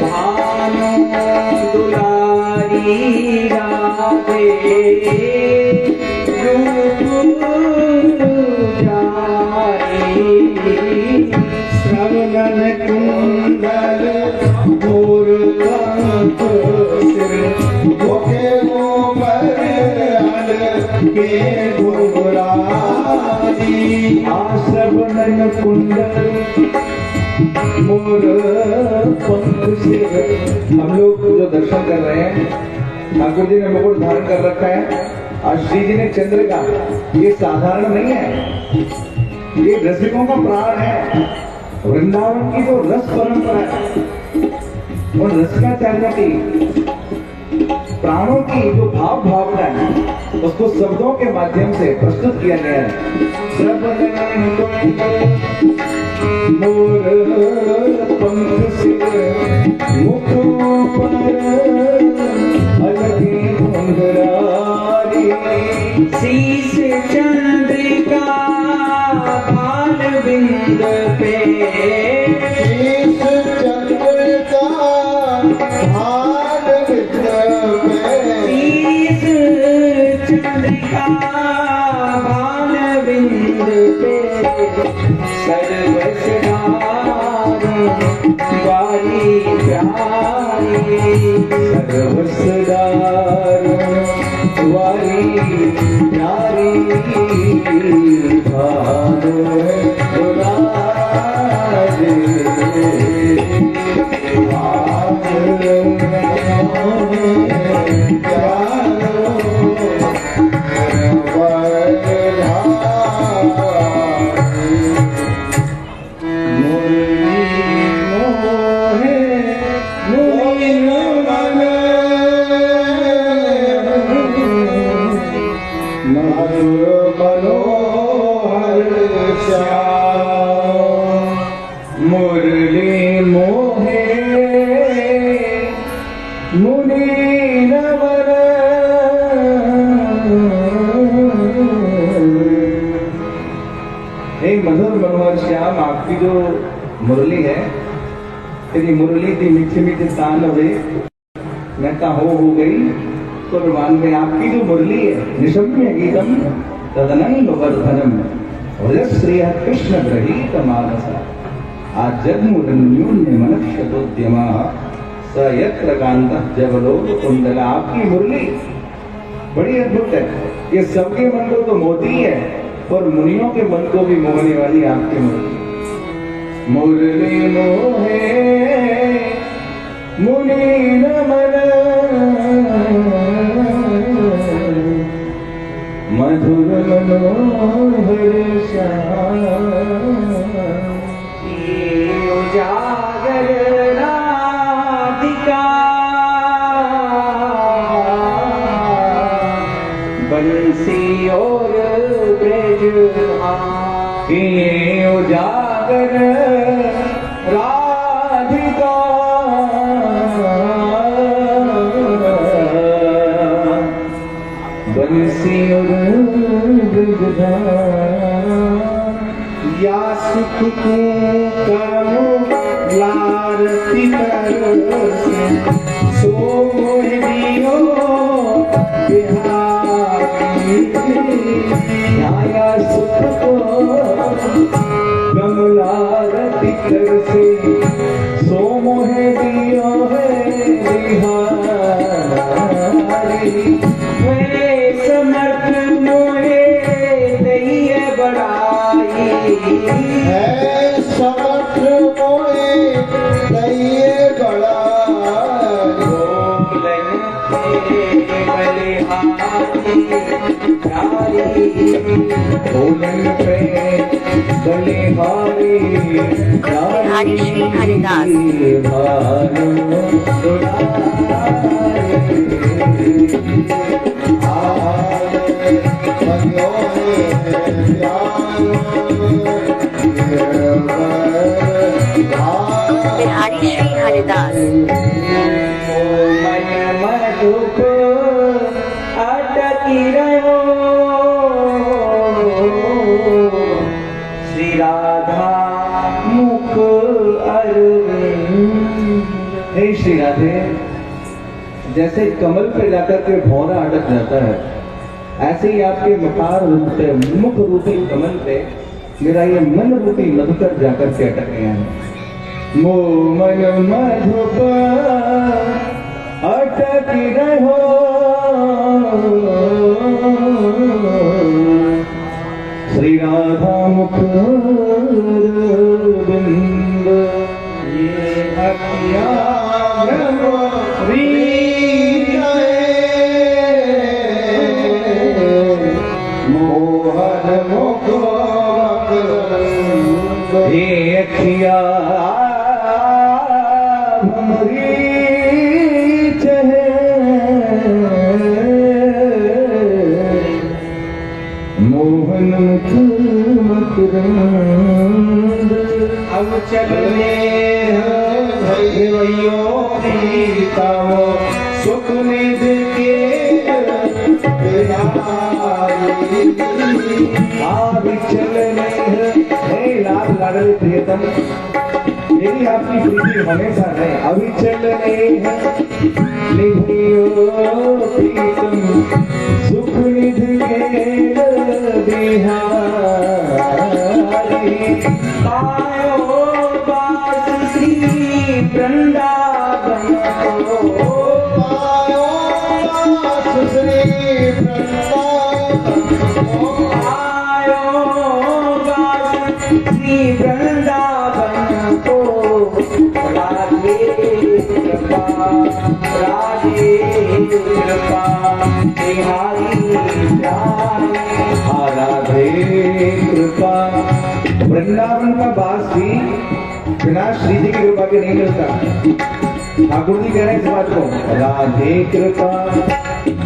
भानु दुलारी राधे रूप जारी, श्रवण कुंडल भोर सिर मुखे मोबर के घुरारी, आश्रवण कुंडल मोर पंख सिर। हम लोग जो दर्शन कर रहे हैं, ठाकुर जी ने मुकुट धारण कर रखा है, और श्री जी ने चंद्रिका, ये साधारण नहीं है, ये रसिकों का प्राण है। वृंदावन की जो रस परंपरा है, और रसिकाचार्य की प्राणों की जो भाव भावना है उसको शब्दों के माध्यम से प्रस्तुत किया गया है। मोर पंख से मुखों पर अलगे घुंघरारी, शीश चंद्रिका भाल बिंद पे, शीश चंद्रिका भाल बिंद पे, शीश चंद्रिका भाल बिंद पे, सर्वसदार वारी प्यारी, सर्वसदार वारी प्यारी, भानु दुलारे, मुरली मोहे मुनि नमन। हे मधुर मनोहर श्याम, आपकी जो मुरली है, तेरी मुरली की मीठे मीठे तान हुए मैं हो गई कुर्बान में। आपकी जो मुरली है, निशम्य गीतम तदनंग वर्धनम श्री कृष्ण ग्रहीत मानसा, आज जन्मून्य मनुष्योद्यम स यत्र कांत जबलोक कुंडला। आपकी मुरली बड़ी अद्भुत है, ये सबके मन को तो मोती है और मुनियों के मन को भी मोहने वाली आपकी मुरली। मुरली मोहे मुनि नमन, मधुर मनोहर श्याम, उजागर राधिका बंसी और ब्रजधाम, उजागर राधिका बंसी और ब्रजधाम, या सुख को करो लारती तरसे, सो मोह दियो बिहारी, या सुख को कमलारती तरसे, सो मोह दियो है बिहारी। वे समर्थ मोहे दइए बड़ाई, है समर्थ मोहे दइए बड़ाई, बोलन पे बलिहारी बिहारी श्री हरिदास। भानु बिहारी श्री हरिदास। मन मधुप अटकी रहो, श्री राधा मुख अरविंद। हे श्री राधे, जैसे कमल पे जाकर के भौरा अटक जाता है, ऐसे ही आपके मकार रूप पे, मुख रूपी कमल पे मेरा ये मन रूपी मधुकर जाकर के अटक गया है। मो मन मधुप अटक रहो, श्री राधा मुख बिंद। ये अखिया मोहन मुख ये अखिया भमरी चहे वृंद अब चलने भैयो तब सुख निध के अभी चलने हे लाल लाडले प्रियतम, यही आपकी प्रीति हमेशा है। अभी चलने निधियो प्रीतम सुख निध के बिहारी। आयो बास श्री वृंदावन को, आयो बास श्री वृंदावन को, आयो बास श्री वृंदावन को। राधे कृपा, राधे कृपा बिहारी प्यारे। राधे कृपा। वृंदावन का वास भी बिना श्री जी की कृपा के नहीं मिलता। ठाकुर जी कह रहे हैं इस बात को, राधे कृपा,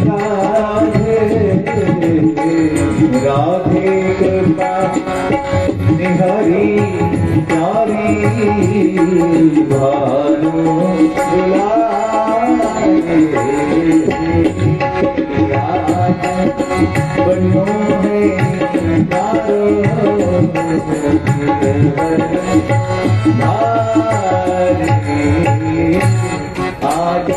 राधे राधे कृपा निहारी प्यारी भानु बनो है आज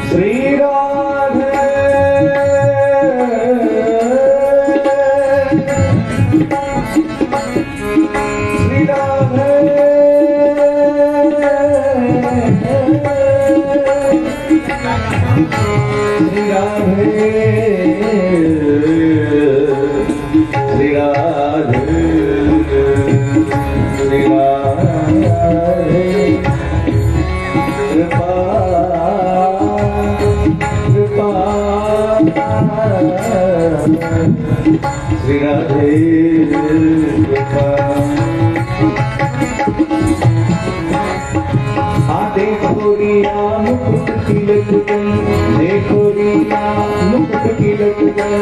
श्री राधे श्री राधे श्री राधे श्री राधे श्री राधे कृपा कृपा श्री राधे कृपा। देखो रिया मुकुट की लग गई, देखो रिया मुकुट की लग गई।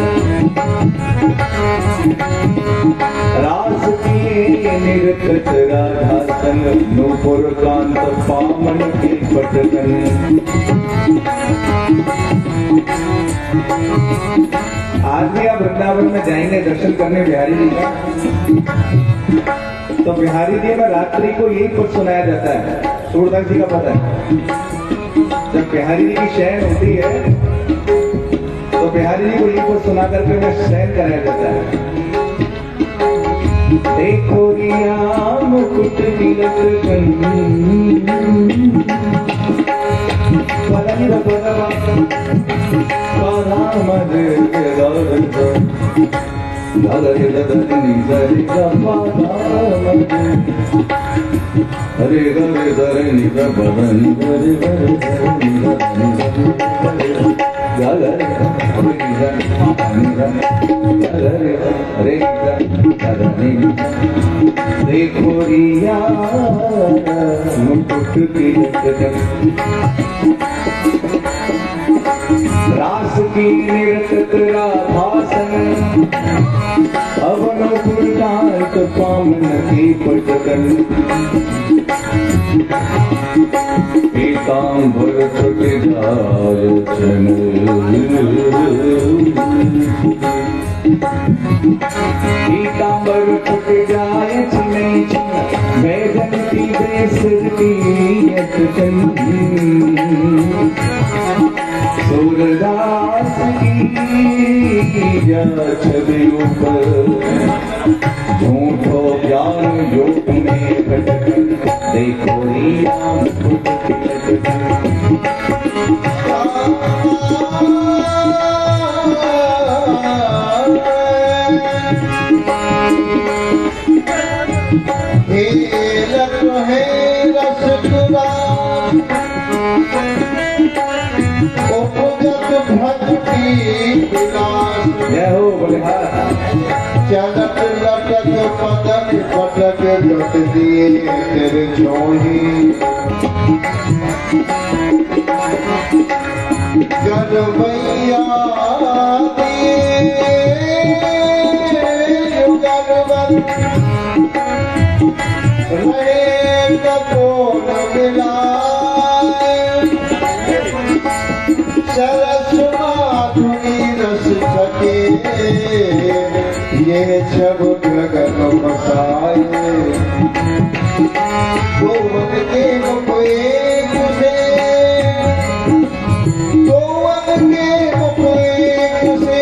रास किए निरखत राधा संग, नूपुर कांत पामन के पटकन। आज भी आप वृंदावन में जाएंगे दर्शन करने बिहारी जी का, तो बिहारी जी में रात्रि को यही कुछ सुनाया जाता है। सूरदास जी का पता है, जब बिहारी जी की शयन होती है तो बिहारी जी को यही कुछ सुना करके उन्हें शयन कराया जाता है। देखो रिया मुकुट तिलक हरे हरे हरे निध बदन हरे हरे हरे हरे। देखो रिया मुकुट की रास की निरत राधासन, अवन पुरकांत पामन की पटकन। पीतांबर छुट जाय छन, पीतांबर छुट जाय छन, बैजंती बेसरती यतन। सूरदास की छवि ऊपर झूठो ज्ञान योग में भटक देखो राम चलत लटक पदक पटक लट दिए तेरे छोही गरबैया दिए गरबन रहे कपोल मिलाए सरस माधुरी रस सके ये जब गगन बसाए गोवन के मुख एक से गोवन के मुख एक से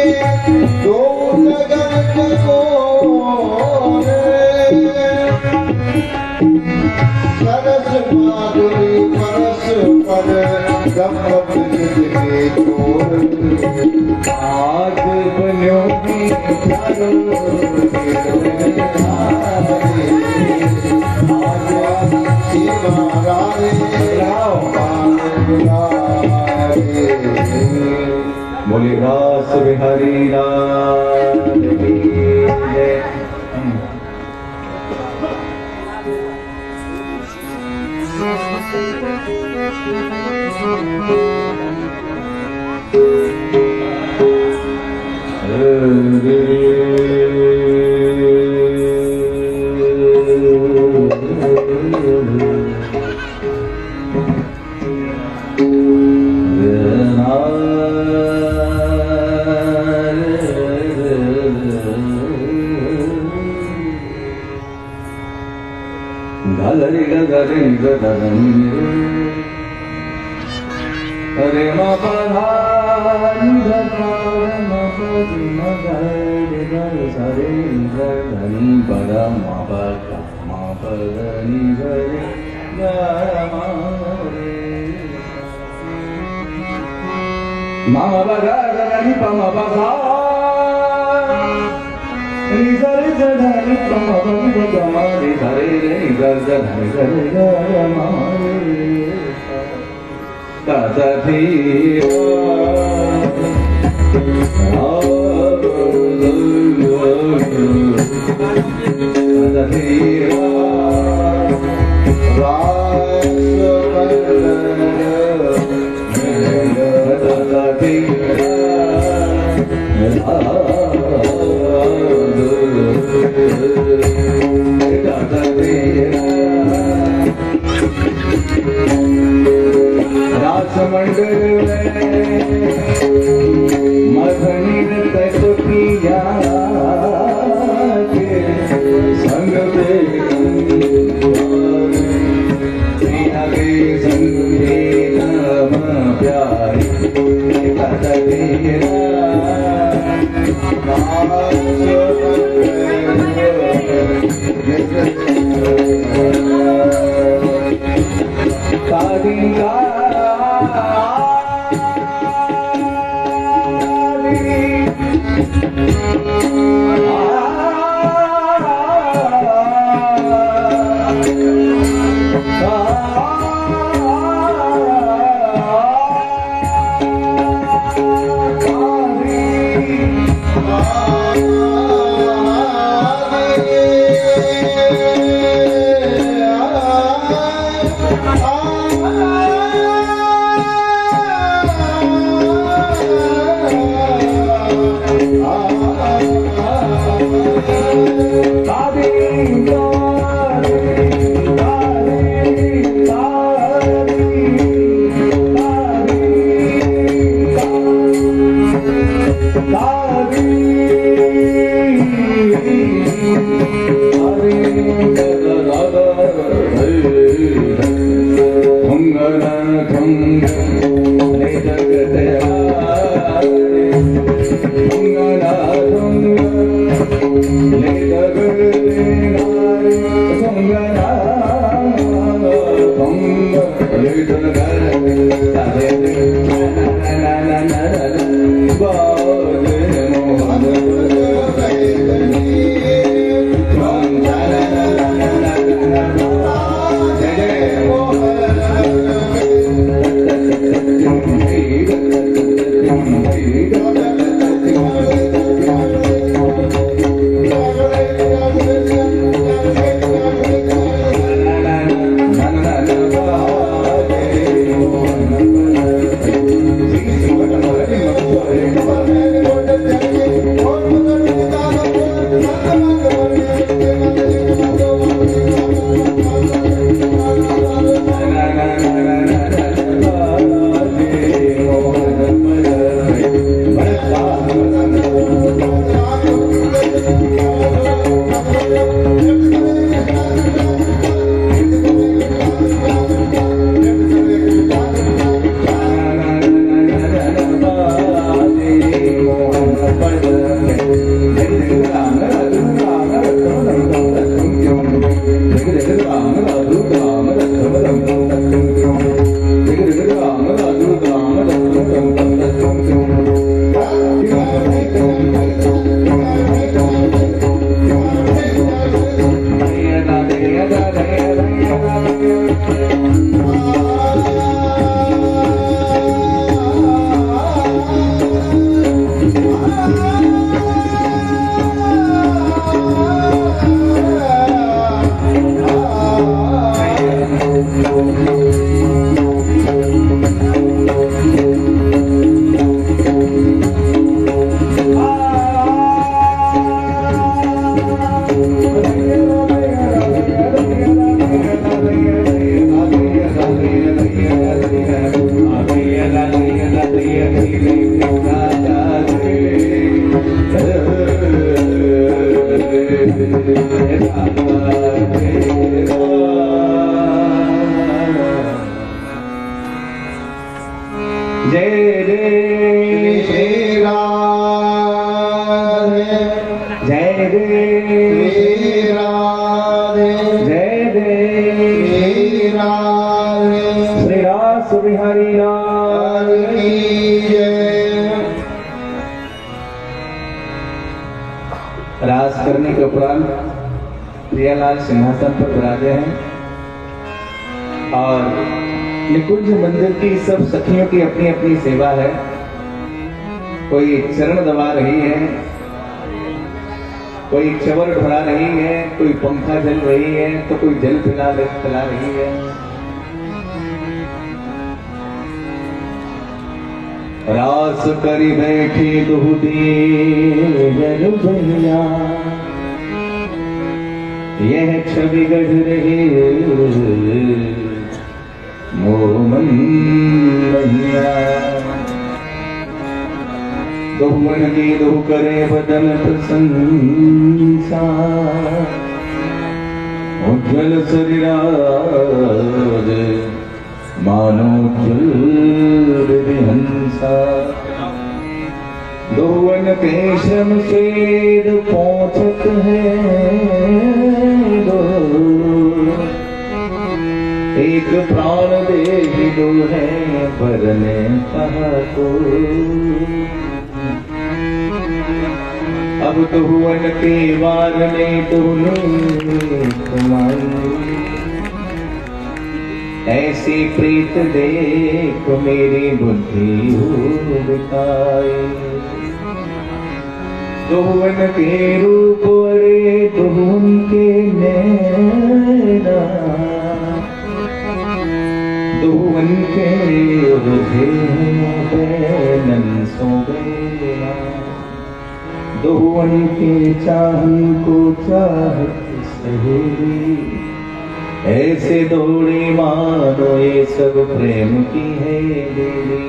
दो गगन को सरस माधुरी परस पर गम्मत के छोड़ आज बन्यो बोले रास बिहारी लाल की जय। हरे मामा बगानी पमा बगा निजरे जधनि पमा बगा रे रे गजधनि रे गमारे तदपि रासमंडल मधनी तक पिया के संग पे प्रिया के संग में नाम प्यारी Hungana रास करने के उपरांत प्रियालाल सिंहासन पर विराजे हैं और निकुंज मंदिर की सब सखियों की अपनी अपनी सेवा है। कोई चरण दबा रही है, कोई चवर ढोला रही है, कोई पंखा जल रही है, तो कोई जल पिला रही है। रास करी बैठी दुहदी भैया, यह छवि गढ़ रही मोमन मैया। दोहन की दोह करे बदन प्रशंसा, उज्ज्वल शरीराज मानो हंसा। दोवन के श्रम स्वेद पहुंचत है दो, एक प्राण दे दो है परने कहा को। अब तो हुवन के वार ने तूने कमाई, ऐसी प्रीत देख मेरी बुद्धि हो बिताई। दोवन के रूप अरे दोवन के नैना, दोवन के रुझे बैनन सो गया। दोवन के चाही को चाहत सहेली, ऐसे दौड़े मानो ये सब प्रेम की है देवी।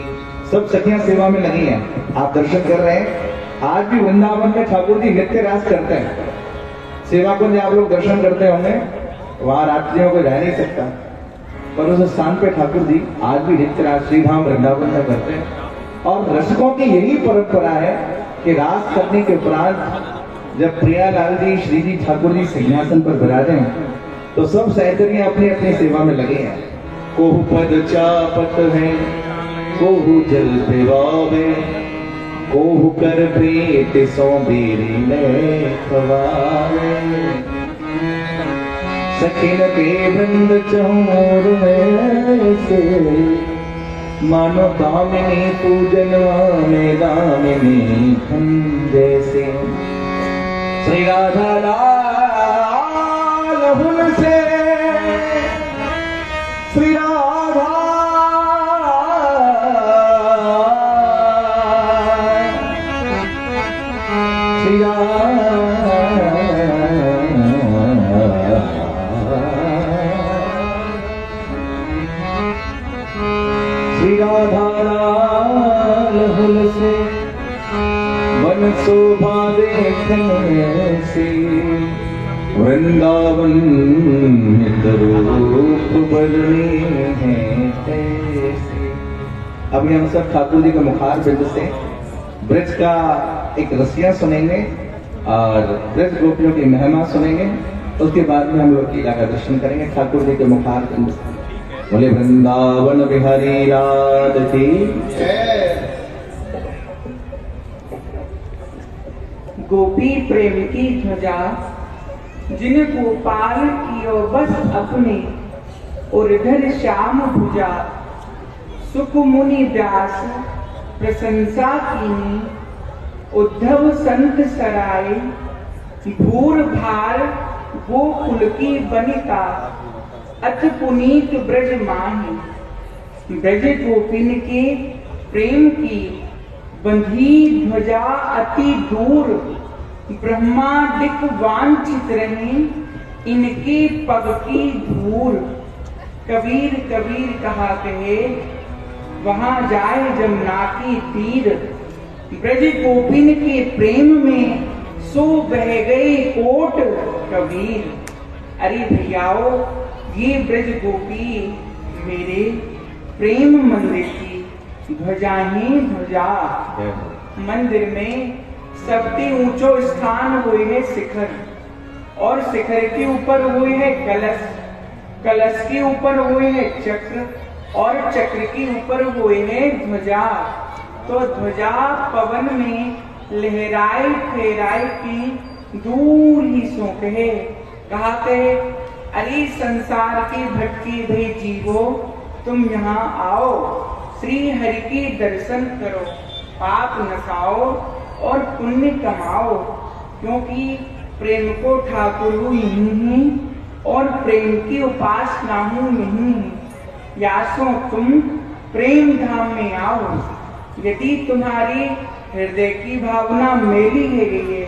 सब सखियां सेवा में लगी हैं, आप दर्शन कर रहे हैं। आज भी वृंदावन में ठाकुर जी नित्य रास करते हैं। सेवा कुंज आप लोग दर्शन करते होंगे, वहां रात्रियों को रह नहीं सकता, पर उस स्थान पे ठाकुर जी आज भी नित्य रास श्रीधाम वृंदावन में करते हैं। और रसिकों की यही परंपरा है कि रास करने के उपरांत जब प्रियालाल जी श्री जी ठाकुर जी सिंहासन पर विराजे हैं, तो सब सहचरियां अपनी अपनी सेवा में लगे हैं। कोहु पद चापत है, कोहु जल पिवावे, कोहु कर प्रीत सो बेरी में खवावे। सखिन के वृंद चौर में से, मानो दामिनी पूजन में दामिनी धन जैसे। श्री राधा लाल हुन से, श्री राधा श्री राधा लाल हुन से, वन शोभा देखने से, वृंदावन रूप बदले हैं कैसे। अभी हम सब ठाकुर जी के मुखार बिंद से ब्रज का एक रसिया सुनेंगे और ब्रज गोपियों की महिमा सुनेंगे। उसके बाद में हम लोग लीला का दर्शन करेंगे ठाकुर जी के मुखार बिंद से। बोले वृंदावन बिहारी लाल की जय। गोपी प्रेम की ध्वजा, जिन गोपाल कियो बस अपने, और इधर श्याम भुजा। सुख मुनि व्यास प्रशंसा कीनी, उद्धव संत सराय। भूर भार गोकुल की बनिता, अति पुनीत ब्रज माही। ब्रज गोपिन के प्रेम की बंधी ध्वजा अति दूर, ब्रह्मादिक वांछित रहे इनके पग की धूल। कबीर कबीर कहा कहे, वहां जाए जमुना की तीर। ब्रज गोपिन के प्रेम में सो बह गए कोट कबीर। अरे भैयाओ, ये ब्रज गोपी मेरे प्रेम मंदिर की ध्वजा ही ध्वजा। मंदिर में सबसे ऊंचो स्थान हुए है शिखर, और शिखर के ऊपर हुए है कलश, कलश के ऊपर हुए है चक्र, और चक्र के ऊपर हुए है ध्वजा। तो ध्वजा पवन में लहराए फहराए की दूर ही सो कहे। कहा कहे, अरे संसार के भटके भई जीवो, तुम यहाँ आओ, श्री हरि के दर्शन करो, पाप नसाओ और पुण्य कमाओ। क्योंकि प्रेम को ठाकुर यही है और प्रेम की उपासना हूँ यही है। यासो तुम प्रेम धाम में आओ। यदि तुम्हारी हृदय की भावना मेली है गई है,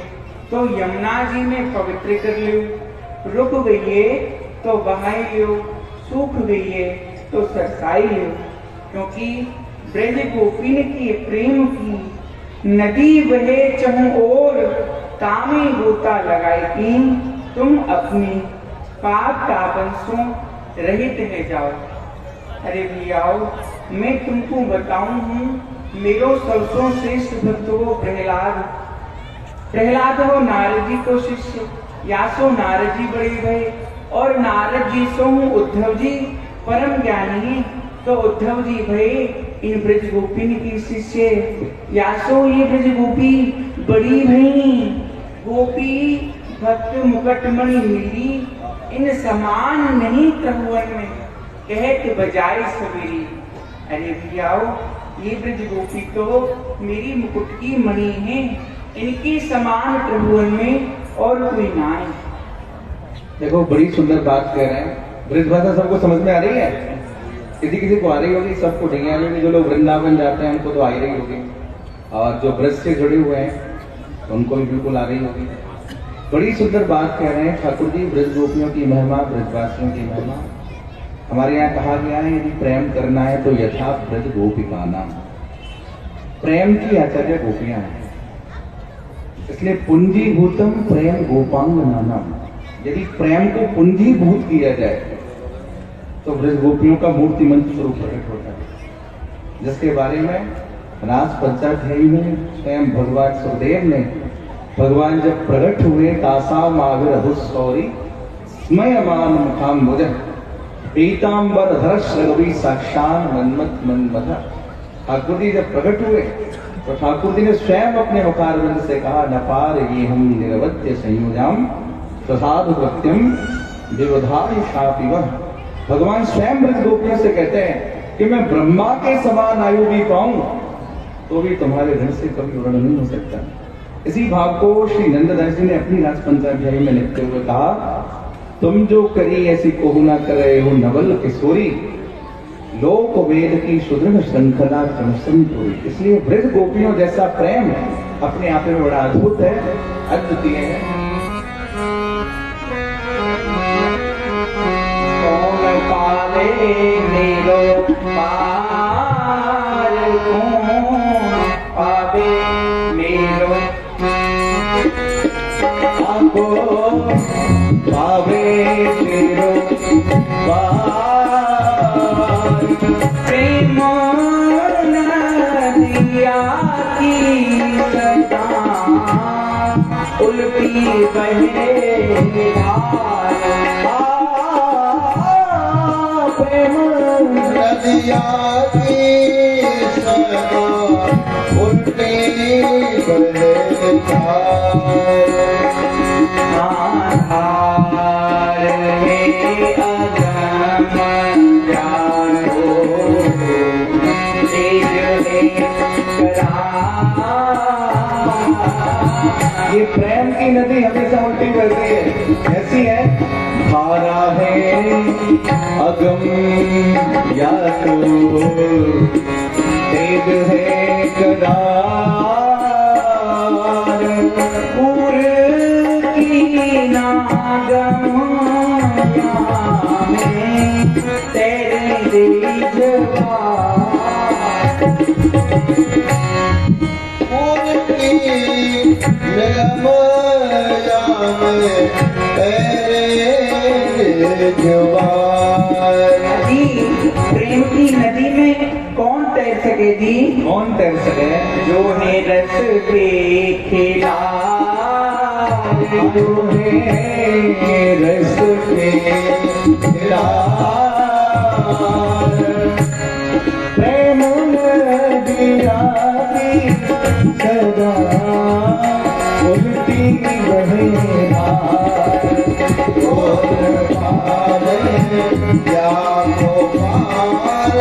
तो यमुना जी में पवित्र कर लो। रुक गई है तो बहाई लो, सूख गई है तो सरसाई लो। क्योंकि ब्रज गोपिन के प्रेम की नदी बहे चहु ओर, तामे गोता लगाई तुम अपनी पाप तापन सो रहित है जाओ। अरे भैयाओ, मैं तुमको बताऊं हूँ, मेरो सबसों श्रेष्ठ भक्त हो प्रहलाद। प्रहलाद हो नारद जी को शिष्य, यासो नारद जी बड़े भय, और नारद जी सो उद्धव जी परम ज्ञानी। तो उद्धव जी भय इन ब्रज गोपिन की शिष्य, यासो ये ब्रज गोपी बड़ी भई। गोपी भक्त मुकटमणि मेरी, इन समान नहीं त्रिभुवन में, कहत बजाय सवेरी। अरे भैयाओ, ये ब्रज गोपी तो मेरी मुकुट की मणि है, इनकी समान त्रिभुवन में और कोई ना है। देखो, बड़ी सुंदर बात कह रहे हैं। ब्रज भाषा सबको समझ में आ रही है? किसी किसी को आ रही होगी, सबको नहीं आ रही होगी। जो लोग वृंदावन जाते हैं उनको तो आ ही रही होगी, और जो ब्रज से जुड़े हुए हैं उनको भी बिल्कुल आ रही होगी। बड़ी सुंदर बात कह रहे हैं ठाकुर जी, ब्रज गोपियों की महिमा, ब्रजवासियों की महिमा। हमारे यहाँ कहा गया है, यदि प्रेम करना है तो यथा ब्रज गोपिका नाम। प्रेम की आचार्य गोपियां हैं, इसलिए पुंजीभूतम प्रेम गोपांग नाम। यदि प्रेम को पुंजीभूत किया जाए तो ब्रज गोपियों का मूर्ति मंत्र स्वरूप प्रकट होता है, जिसके बारे में रास पंचाध्यायी में स्वयं भगवान सुखदेव ने, भगवान जब प्रकट हुए तासा माविर अभुस्सौरी स्मयमान मुखाम्बुज, पीताम्बर धर्ष रवि साक्षात मनमत मनमथा। ठाकुर जी जब प्रकट हुए तो ठाकुर जी ने स्वयं अपने मुखारविंद से कहा, नपार ये हम निरवत्य संयोजाम प्रसाद कृत्यम विवधाय शापि वह। भगवान स्वयं ब्रज गोपियों से कहते हैं कि मैं ब्रह्मा के समान आयु भी पाऊं तो भी तुम्हारे घर से कभी वर्ण नहीं हो सकता। इसी भाव को श्री नंददास जी ने अपनी राज पंचाध्यायी में लिखते हुए कहा, तुम जो करी ऐसी कोहु ना करे हो नवल किशोरी, लोक वेद की सुदृढ़ श्रृंखला क्रमशः तोड़ी। इसलिए ब्रज गोपियों जैसा प्रेम अपने आप में बड़ा अद्भुत है, अद्वितीय है। कौन पावे मेरो पार, कौन पावे मेरो आपको पावे मेरो पार, प्रेम नदिया की सदा उल्टी बहे धार, प्रेम नदिया की सदा उल्टी बहे धार, आधार है अगम जानो, तेज है करार। ये प्रेम की नदी हमेशा उल्टी बहती है, ऐसी है। धारा है अगम या तो तेज है करार, पूर की नागम में तेरी जवान, पूर की नगमया में तेरे जवान। प्रेम की नदी में कौन तैर सकेगी? कौन तैर सके? जो है रस के खिला, जो है रस के खिला, प्रेम नदिया की सदा उल्टी बहे धार, या गोपाल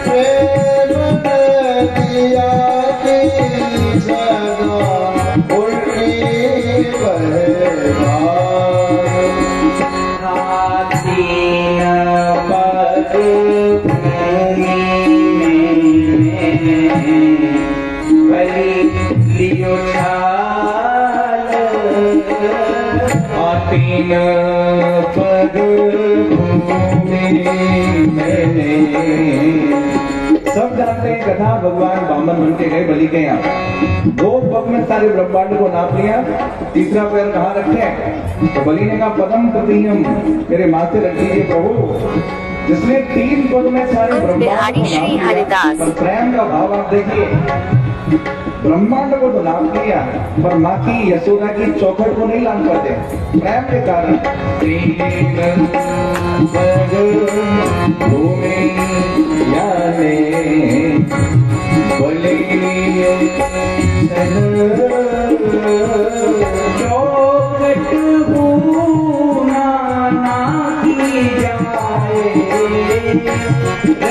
प्रेम नदिया की सदा उल्टी बहे धार, तीन पद भूमि में बलि लियो छाल, तीन पद भूमि में। सब जानते हैं कथा, भगवान बामन बन के गए बलि के यहाँ, 2 पग में सारे ब्रह्मांड को नाप लिया, तीसरा पैर कहाँ रखे? तो बलि ने कहा पदम तृतीयम, मेरे माथे रख दीजिए प्रभु। जिसने 3 पद में सारे ब्रह्मांड को श्री हरिदास। पर प्रेम का भाव आप देखिए, ब्रह्मांड को तो नाप लिया पर माँ की यशोदा की चौखट को नहीं लांग पाते प्रेम के कारण। भूमि याने चौखट भूना ना की जाए,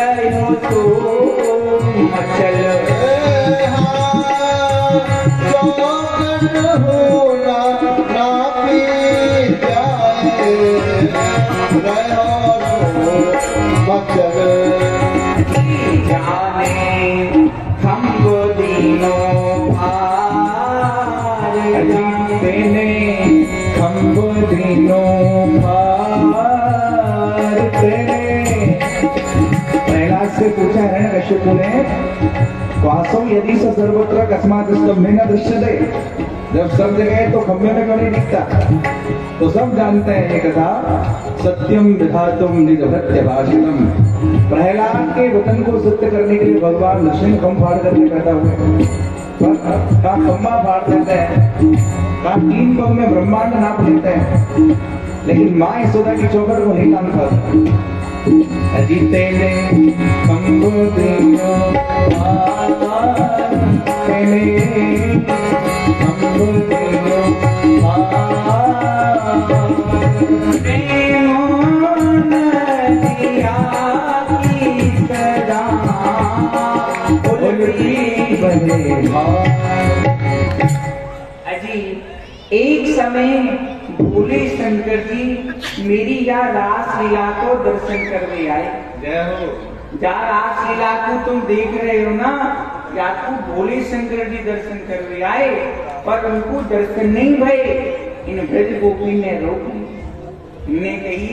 रहो तो मचल चौखट भूना ना की जाए, रहो तो मचल जाने हम दीनों पार, देने हम दिनों पार तेरे। प्रहलाद से पूछा हिरण्यकश्यपु ने, वासो यदि स सर्वत्र कस्मात् स्तंभे न दृश्यते, जब सब जगह तो खंभे में क्यों नहीं दिखता? तो सब जानते हैं ये कथा, सत्यम विधातुम निज भृत्य भाषितम। प्रहलाद के वचन को सत्य करने के लिए भगवान नृसिंह खंभ फाड़ करके पैदा हुए, खंभा फाड़ देते हैं, 3 पग में ब्रह्मांड नाप लेते हैं। लेकिन माँ यशोदा की चौखट को नहीं तान पाता। अजीते ने अजी एक समय भोले शंकर जी मेरी या रास लीला को दर्शन करने आए। जय हो। जा रास लीला को तुम देख रहे हो ना, या तो भोले शंकर जी दर्शन करने आए पर उनको दर्शन नहीं भये। इन ब्रज गोपी ने रोक ली। इन्हें कही,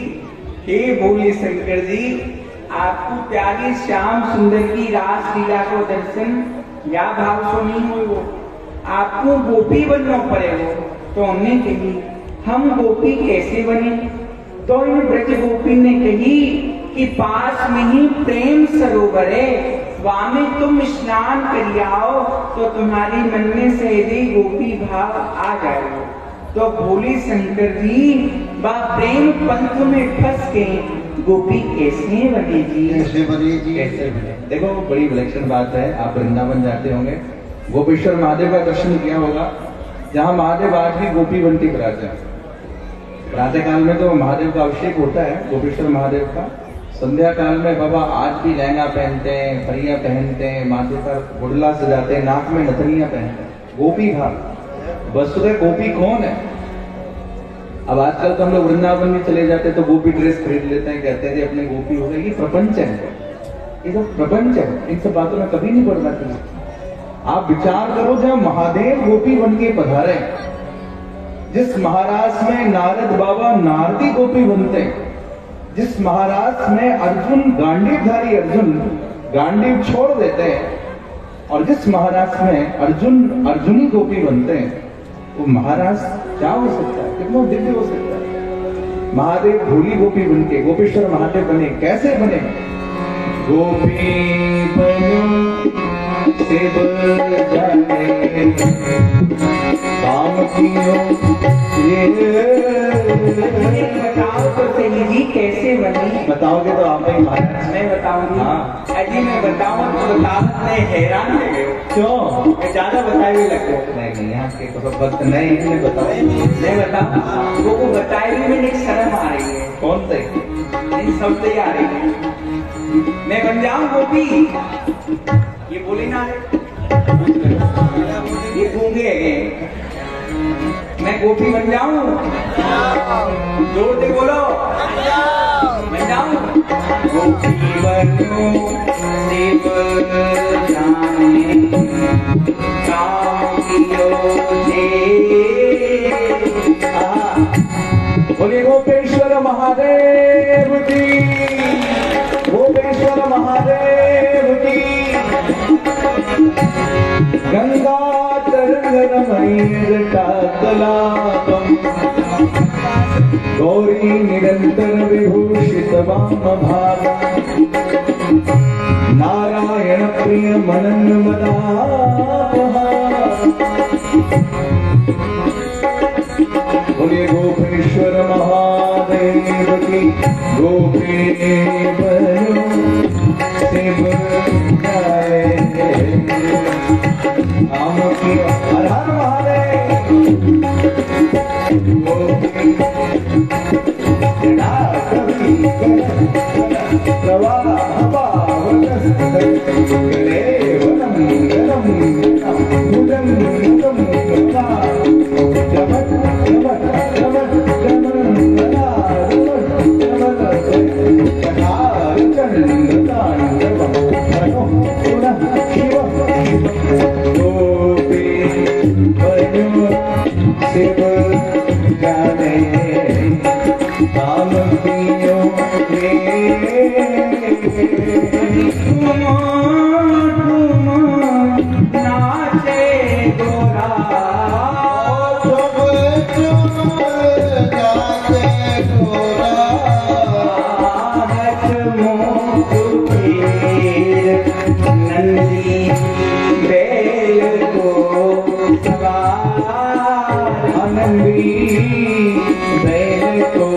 हे भोले शंकर जी, आपको प्यारी श्याम सुंदर की रास लीला को दर्शन या भाव सो नहीं हो, आपको गोपी बनना पड़े हो। तो हमने कही, हम गोपी कैसे बने? तो इन ब्रज गोपी ने कही कि पास में ही प्रेम सरोवर है, स्वामी तुम स्नान कर आओ तो तुम्हारी मन में सहजे गोपी भाव आ जाएगा। तो भोले शंकर जी बा प्रेम पंथ में फंस गए, गोपी कैसे बने जी? कैसे बने जी? कैसे बने? देखो बड़ी विलक्षण बात है। आप वृंदावन जाते होंगे, गोपेश्वर महादेव का दर्शन किया होगा, जहाँ महादेव आज भी गोपी बनती कराते हैं। प्रातः काल में तो महादेव का अभिषेक होता है, गोपेश्वर महादेव का। संध्या काल में बाबा आज भी लहंगा पहनते हैं, फरिया पहनते हैं, माथे पर गुड़ला सजाते हैं, नाक में नथनियां पहनते हैं। गोपी भाव। वस्तुतः गोपी कौन है? अब आजकल तो हम लोग वृंदावन में चले जाते तो गोपी ड्रेस खरीद लेते हैं, कहते हैं कि अपने गोपी हो गई। ये प्रपंच है, ये सब प्रपंच है, इन सब बातों में कभी नहीं पड़ना चाहिए। आप विचार करो, जब महादेव गोपी बन के पधारे, जिस महाराष्ट्र में नारद बाबा नारदी गोपी बनते, जिस महाराष्ट्र में अर्जुन गांडीवधारी अर्जुन गांडीव छोड़ देते हैं, और जिस महाराष्ट्र में अर्जुन अर्जुनी गोपी बनते हैं, वो महाराष्ट्र क्या हो सकता है? कितना दिव्य हो सकता है। महादेव भोली गोपी बनके गोपेश्वर महादेव बने। कैसे बने? गोपी बनो शिव जाने काम कियो ये बताओ तो सही जी, कैसे बनी? बताओगे तो आप ही महाराज। मैं बताऊंगी। हाँ। अजी मैं बताऊं तो बतावत नहीं, हैरान हो गए। क्यों? मैं ज्यादा बताए हुए लगते हो। नहीं यहाँ के तो सब बात नहीं, इसलिए बताओ। मैं बताऊं वो को बताए हुए में एक शर्म आ रही है। कौन से? इन सब से आ रही है। मैं बन जाऊं गोपी, ये बोले ना, ये गूंगे हैं। मैं गोपी बन जाऊं? जोर से बोलो, बन जाऊं? गोपी बनूं शिव जाने काम कियो बोले गोपेश्वर महादेव की, गोपेश्वर महादेव की। गंगा तरंगरमणीरटाकलापम् गौरी निरंतर विभूषित वामभाग नारायण प्रिय मनन मदापहा। बोले गोपेश्वर महादेव की, गोपी बनो शिव जाए काम की। हर हर महादेव। गोपी जड़ा कभी प्रवाह पावन करे वनम गरम मुदम मुदम जमत जमत जमत जमत शिव जाने काम कियो नाचे गोरा नंदी बैल को सवार, नंदी बैल को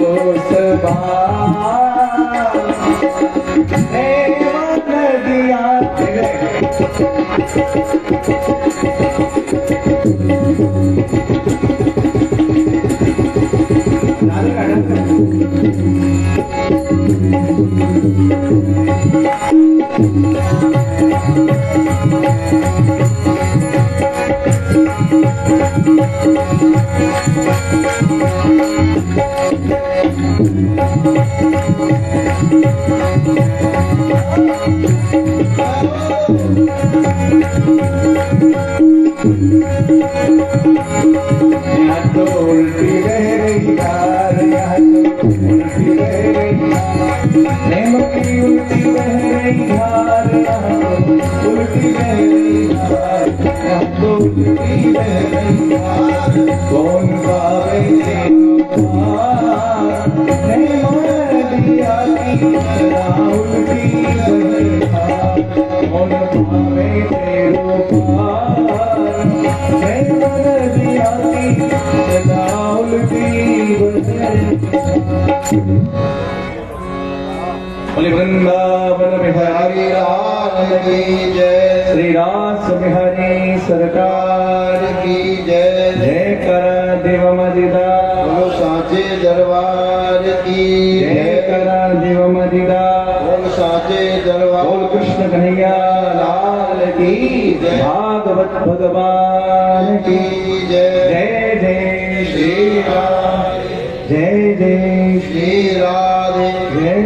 वृंदावन बिहारी लाल की जय। श्री रास बिहारी सरकार की जय। जय कर देव मदिदा बोल साचे दरबार की जय। कर देव मदिदा बोल साचे दरबार। बोल कृष्ण कन्हैया लाल की जय। भागवत भगवान की जय। जय जय श्री राधे। जय जय श्री राधे। जय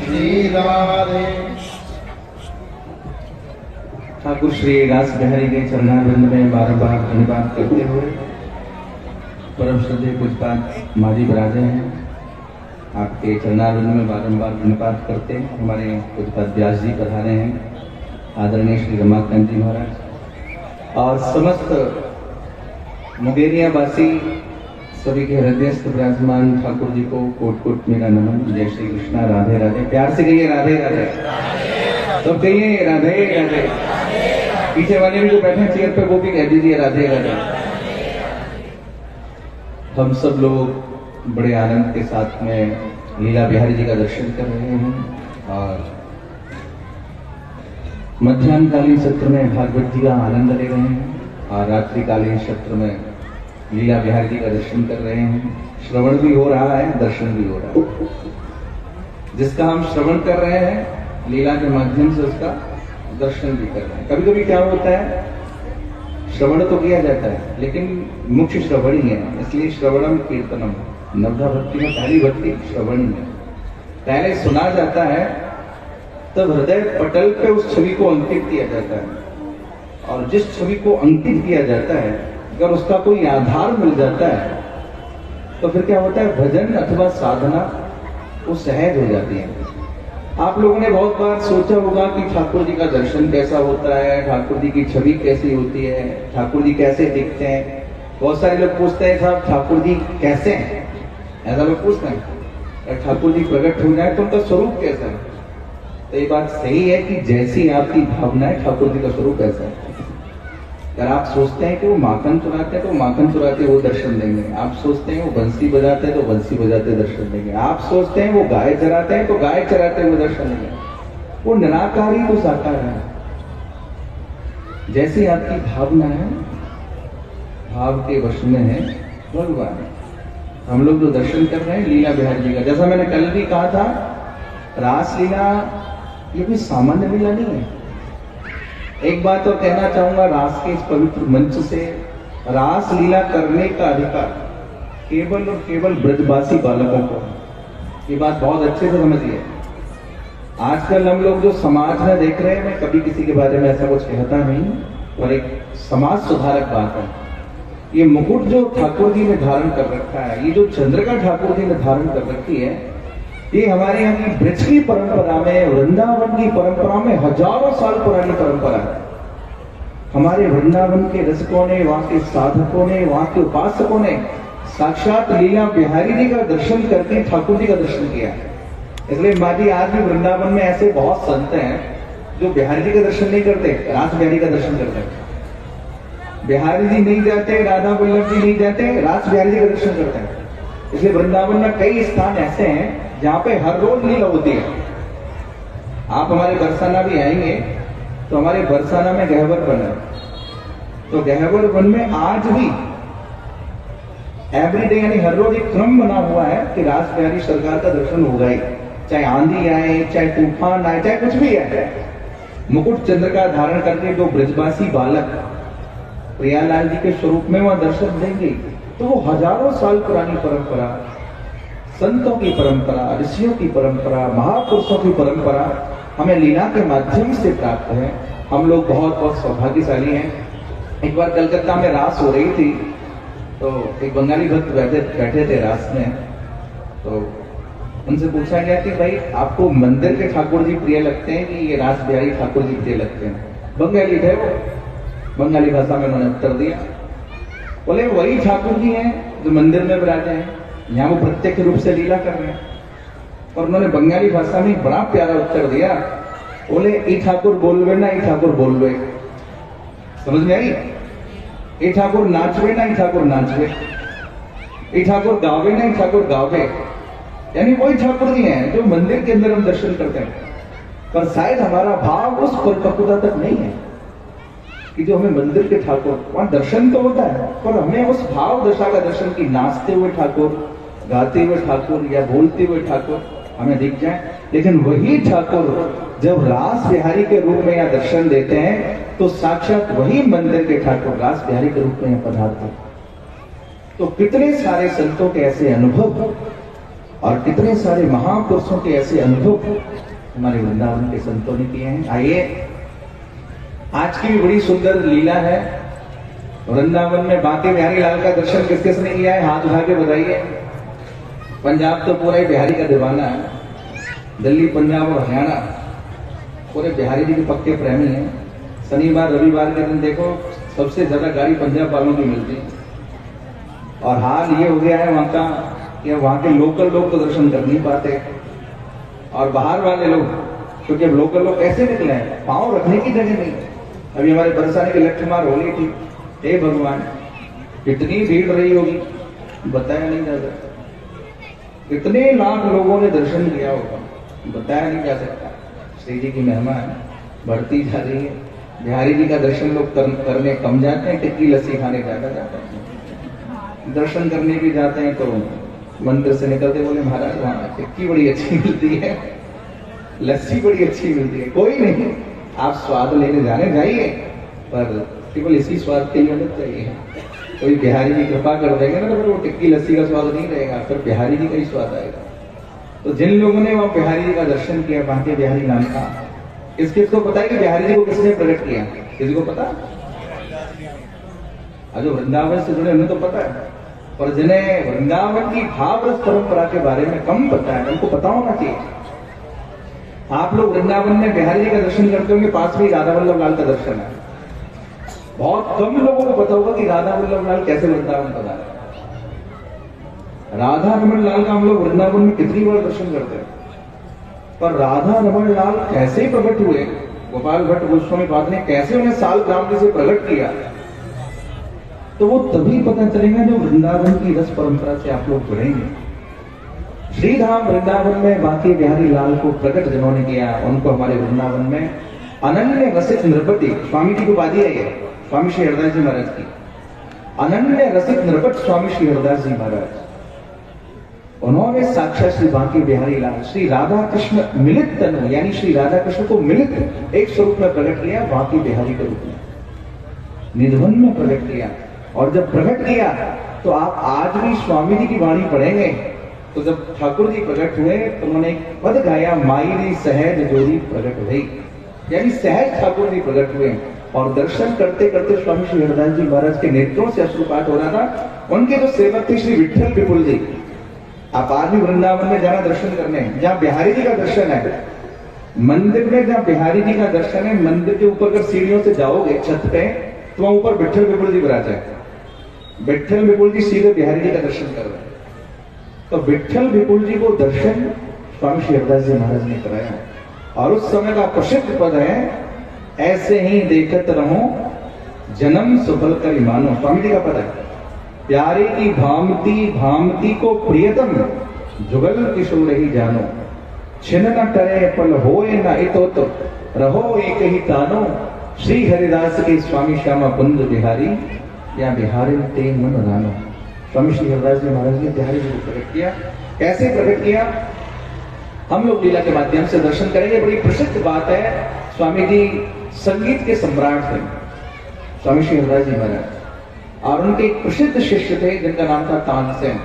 जय राधे। ठाकुर श्री रास बिहारी के चरणारविंद में बारंबार धन्यवाद करते हुए परम श्रद्धेय पूजपाद माजी बराजे हैं, आपके चरणारविंद में बारंबार धन्यवाद करते हैं। हमारे पूजपाद व्यास जी पधारे हैं, आदरणीय श्री रमाकांत जी महाराज और समस्त मुंगेरिया वासी सभी के हृदयस्थ विराजमान ठाकुर जी को कोट कोट मेरा नमन। जय श्री कृष्णा। राधे राधे। प्यार से कहिए राधे राधे। सब कहिए राधे राधे। पीछे वाले भी जो बैठे हैं चेयर पे वो भी कह दीजिए राधे राधे। हम सब लोग बड़े आनंद के साथ में लीला बिहारी जी का दर्शन कर रहे हैं और मध्याह्नकालीन सत्र में भागवत जी का आनंद ले रहे हैं और रात्रिकालीन सत्र में लीला बिहारी जी का दर्शन कर रहे हैं। श्रवण भी हो रहा है, दर्शन भी हो रहा है। जिसका हम श्रवण कर रहे हैं लीला के माध्यम से उसका दर्शन भी कर रहे हैं। कभी कभी क्या होता है, श्रवण तो किया जाता है लेकिन मुख्य श्रवण ही है, इसलिए श्रवणम कीर्तनम। नवधा भक्ति में पहली भक्ति श्रवण है। पहले सुना जाता है तब हृदय पटल पे उस छवि को अंकित किया जाता है और जिस छवि को अंकित किया जाता है अगर उसका कोई आधार मिल जाता है तो फिर क्या होता है, भजन अथवा साधना वो सहज हो जाती है। आप लोगों ने बहुत बार सोचा होगा कि ठाकुर जी का दर्शन कैसा होता है, ठाकुर जी की छवि कैसी होती है, ठाकुर जी कैसे दिखते हैं। बहुत सारे लोग पूछते हैं साहब ठाकुर जी कैसे हैं, ऐसा लोग पूछते हैं। ठाकुर जी प्रकट हो जाए तो उनका स्वरूप कैसा है। तो ये बात सही है कि जैसी आपकी भावना है ठाकुर जी का स्वरूप ऐसा है। अगर आप सोचते हैं कि वो माखन चुराते हैं तो माखन चुराते वो दर्शन देंगे। आप सोचते हैं वो बंसी बजाते हैं तो बंसी बजाते दर्शन देंगे। आप सोचते हैं वो गाय चराते हैं तो गाय चराते हुए दर्शन देंगे। वो निराकार ही वो साकार है। जैसी आपकी भावना है, भाव के वश में है भगवान। हम लोग जो दर्शन कर रहे हैं लीला बिहारी जी का, जैसा मैंने कल भी कहा था, रास लीला ये कोई सामान्य लीला नहीं है। एक बात और कहना चाहूंगा, रास के इस पवित्र मंच से रास लीला करने का अधिकार केवल और केवल ब्रजवासी बालकों को। ये बात बहुत अच्छे से समझिए। आजकल हम लोग जो समाज में देख रहे हैं, मैं कभी किसी के बारे में ऐसा कुछ कहता नहीं, और एक समाज सुधारक बात है। ये मुकुट जो ठाकुर जी ने धारण कर रखा है, ये जो चंद्रिका ठाकुर जी ने धारण कर रखी है, ये हमारे यहाँ की ब्रज की परंपरा में, वृंदावन की परंपरा में हजारों साल पुरानी परंपरा है। हमारे वृंदावन के रसिकों ने, वहां के साधकों ने, वहां के उपासकों ने साक्षात लीला बिहारी जी का दर्शन करके ठाकुर जी का दर्शन किया। इसलिए माजी आज भी वृंदावन में ऐसे बहुत संत हैं जो बिहारी जी का दर्शन नहीं करते, रास बिहारी का दर्शन करते हैं। बिहारी जी नहीं जाते, राधा वल्लभ जी नहीं जाते, रास बिहारी जी का दर्शन करते हैं। इसलिए वृंदावन में कई स्थान ऐसे हैं जहां पे हर रोज लीला होती है। आप हमारे बरसाना भी आएंगे तो हमारे बरसाना में गहवर वन है, तो गहवर वन में आज भी एवरीडे यानी हर रोज एक क्रम बना हुआ है कि रास बिहारी सरकार का दर्शन होगा ही, चाहे आंधी आए, चाहे तूफान आए, चाहे कुछ भी आए। मुकुट चंद्र का धारण करके जो ब्रजवासी बालक प्रियालाल जी के स्वरूप में वहां दर्शन देंगे, तो वो हजारों साल पुरानी परंपरा, संतों की परंपरा, ऋषियों की परंपरा, महापुरुषों की परंपरा हमें लीला के माध्यम से प्राप्त है। हम लोग बहुत बहुत सौभाग्यशाली हैं। एक बार कलकत्ता में रास हो रही थी, तो एक बंगाली भक्त बैठे थे रास में, तो उनसे पूछा गया कि भाई आपको मंदिर के ठाकुर जी प्रिय लगते हैं कि ये रास बिहारी ठाकुर जी प्रिय लगते हैं? बंगाली थे वो, बंगाली भाषा में उन्होंने उत्तर दिया, बोले वही ठाकुर जी हैं जो मंदिर में विराजे हैं, यहाँ वो प्रत्यक्ष रूप से लीला कर रहे हैं। और उन्होंने बंगाली भाषा में बड़ा प्यारा उत्तर दिया, बोले ई ठाकुर बोलवे ना ई ठाकुर बोलवे। समझ में आई? ई ठाकुर नाचवे ना ई ठाकुर नाचवे, ई ठाकुर गावे ना ई ठाकुर गावे। यानी वही ठाकुर जी हैं जो मंदिर के अंदर हम दर्शन करते हैं, पर शायद हमारा भाव उस परिपक्वता तक नहीं है कि जो हमें मंदिर के ठाकुर, वहां दर्शन तो होता है पर हमें उस भाव दशा का दर्शन की नाचते हुए ठाकुर, गाते हुए ठाकुर या बोलते हुए ठाकुर हमें दिख जाए। लेकिन वही ठाकुर जब रास बिहारी के रूप में यहाँ दर्शन देते हैं तो साक्षात वही मंदिर के ठाकुर रास बिहारी के रूप में यहाँ पधारते हैं। तो कितने सारे संतों के ऐसे अनुभव और कितने सारे महापुरुषों के ऐसे अनुभव हमारे वृंदावन के संतों ने किए हैं। आइए, आज की भी बड़ी सुंदर लीला है। वृंदावन में बांके बिहारी लाल का दर्शन किस किसने किया है? हाथ उठा के बताइए। पंजाब तो पूरा ही बिहारी का दीवाना है, दिल्ली, पंजाब और हरियाणा पूरे बिहारी जी के पक्के प्रेमी हैं। शनिवार रविवार के दिन देखो सबसे ज्यादा गाड़ी पंजाब वालों की मिलती है। और हाल ये हो गया है वहां का कि वहां के लोकल लोग तो दर्शन कर नहीं पाते, और बाहर वाले लोग, क्योंकि अब लोकल लोग ऐसे निकले हैं, पांव रखने की जगह नहीं। अभी हमारे बरसाने की लठमार होली थी, हे भगवान कितनी भीड़ रही होगी बताया नहीं जा सकता, कितने लाख लोगों ने दर्शन किया होगा बताया नहीं जा सकता। श्री जी की महिमा है, बढ़ती जा रही है। बिहारी जी का दर्शन लोग करने कम जाते हैं, टिक्की लस्सी खाने ज्यादा जाते हैं। दर्शन करने भी जाते हैं तो मंदिर से निकलते बोले महाराज वहां टिक्की बड़ी अच्छी मिलती है, लस्सी बड़ी अच्छी मिलती है। कोई नहीं, आप स्वाद लेने जाने जाइए, पर केवल इसी स्वाद के लिए मत चाहिए। कोई बिहारी जी कृपा कर देंगे ना तो फिर वो टिक्की लस्सी का स्वाद नहीं रहेगा, फिर बिहारी जी का ही स्वाद आएगा। तो जिन लोगों ने वहां बिहारी जी का दर्शन किया, बांके बिहारी नाम का, किसको पता है कि बिहारी जी को किसने प्रकट किया? किसी को पता? जो वृंदावन से जुड़े उन्हें तो पता है, पर जिन्हें वृंदावन की भाव रस परंपरा के बारे में कम पता है उनको पता होना चाहिए। आप लोग वृंदावन में बिहारी जी का दर्शन करते होंगे, पास में राधा वल्लभ लाल का दर्शन है। बहुत कम लोगों को पता होगा कि राधा वल्लभ लाल कैसे वृंदावन पधारे। राधा रमन लाल का हम लोग वृंदावन में कितनी बार दर्शन करते हैं, पर राधा रमन लाल कैसे प्रकट हुए, गोपाल भट्ट गोस्वामी पाद ने कैसे उन्हें साल ग्राम से प्रकट किया, तो वो तभी पता चलेगा जब वृंदावन की रस परंपरा से आप लोग जुड़ेंगे। श्रीधाम वृंदावन में बांके बिहारी लाल को प्रकट जिन्होंने किया, उनको हमारे वृंदावन में अनन्य रसिक नृपति, स्वामी जी की उपाधि है ये, स्वामी श्री हरदास जी महाराज की, अनन्य रसिक नृपत स्वामी श्री हरदास जी महाराज, उन्होंने साक्षात श्री बांके बिहारी लाल, श्री राधा कृष्ण मिलित तनु, यानी श्री राधा कृष्ण को मिलित एक स्वरूप में प्रकट किया, बांके बिहारी के रूप में निधन में प्रकट किया। और जब प्रकट किया तो आप आज भी स्वामी जी की वाणी पढ़ेंगे तो जब ठाकुर जी प्रकट हुए तो उन्होंने एक पद गाया, माई सहज जोड़ी प्रकट हुई, यानी सहज ठाकुर जी प्रकट हुए। और दर्शन करते करते स्वामी श्री हरदास जी महाराज के नेत्रों से अश्रुपात हो रहा था। उनके जो सेवक थे श्री विठल विपुल जी, आप आज भी वृंदावन में जाना दर्शन करने, जहाँ बिहारी जी का दर्शन है, मंदिर में जहाँ बिहारी जी का दर्शन है, मंदिर के ऊपर अगर सीढ़ियों से जाओगे छत पे तो वहां ऊपर विठल विपुल जी विराज है। विठल विपुल जी सीधे बिहारी जी का दर्शन कर रहे हैं। तो विठल विपुल जी को दर्शन स्वामी श्री हरदास जी महाराज ने कराया। और उस समय का प्रसिद्ध पद है, ऐसे ही देखत रहो जन्म सुफल कर मानो, स्वामी जी का पद है। प्यारे की भामती भामती को प्रियतम जुगल किशोर ही जानो, छिन न टरे पल होए न इतोत, रहो एक ही तानो। श्री हरिदास के स्वामी श्यामा कुंद बिहारी या बिहारी ते मन रानो। स्वामी श्री हरिदास जी महाराज ने बिहारी जी को प्रकट किया। कैसे प्रकट किया, हम लोग लीला के माध्यम से दर्शन करेंगे। बड़ी प्रसिद्ध बात है, स्वामी जी संगीत के सम्राट थे, स्वामी श्री हरिदास जी महाराज, और उनके एक प्रसिद्ध शिष्य थे जिनका नाम था तानसेन।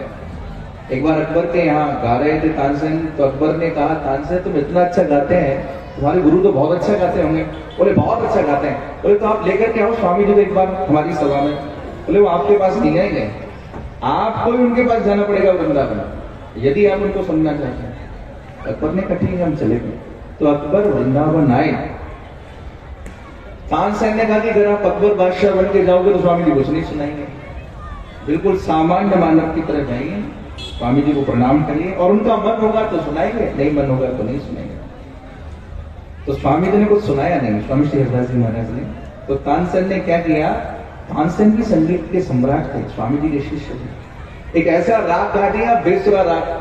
एक बार अकबर के यहाँ गा रहे थे तानसेन, तो अकबर ने कहा, तानसेन तुम इतना अच्छा गाते हैं, तुम्हारे गुरु तो बहुत अच्छा गाते होंगे। बोले बहुत अच्छा गाते हैं। बोले तो आप लेकर के आओ स्वामी जी को एक बार हमारी सभा में। बोले वो आपके पास नहीं आएंगे, आपको भी उनके पास जाना पड़ेगा वृंदावन, यदि आप उनको सुनना चाहते हैं। अकबर ने कहा ठीक है, हम चले गए। तो अकबर वृंदावन आए। तानसेन ने कहा कि अगर आप अकबर बादशाह बन के जाओगे तो स्वामी जी कुछ नहीं सुनाएंगे, बिल्कुल सामान्य मानव की तरह जाइए, स्वामी जी को प्रणाम करिए, और उनका मन होगा तो सुनाएंगे, नहीं मन होगा तो नहीं सुनाएंगे। तो स्वामी जी ने कुछ सुनाया नहीं, स्वामी श्री हरिदास जी महाराज ने। तो तानसेन ने क्या किया, तानसेन भी संगीत के सम्राट थे, स्वामी जी के शिष्य थे। एक ऐसा राग गा दिया, बेसुरा राग,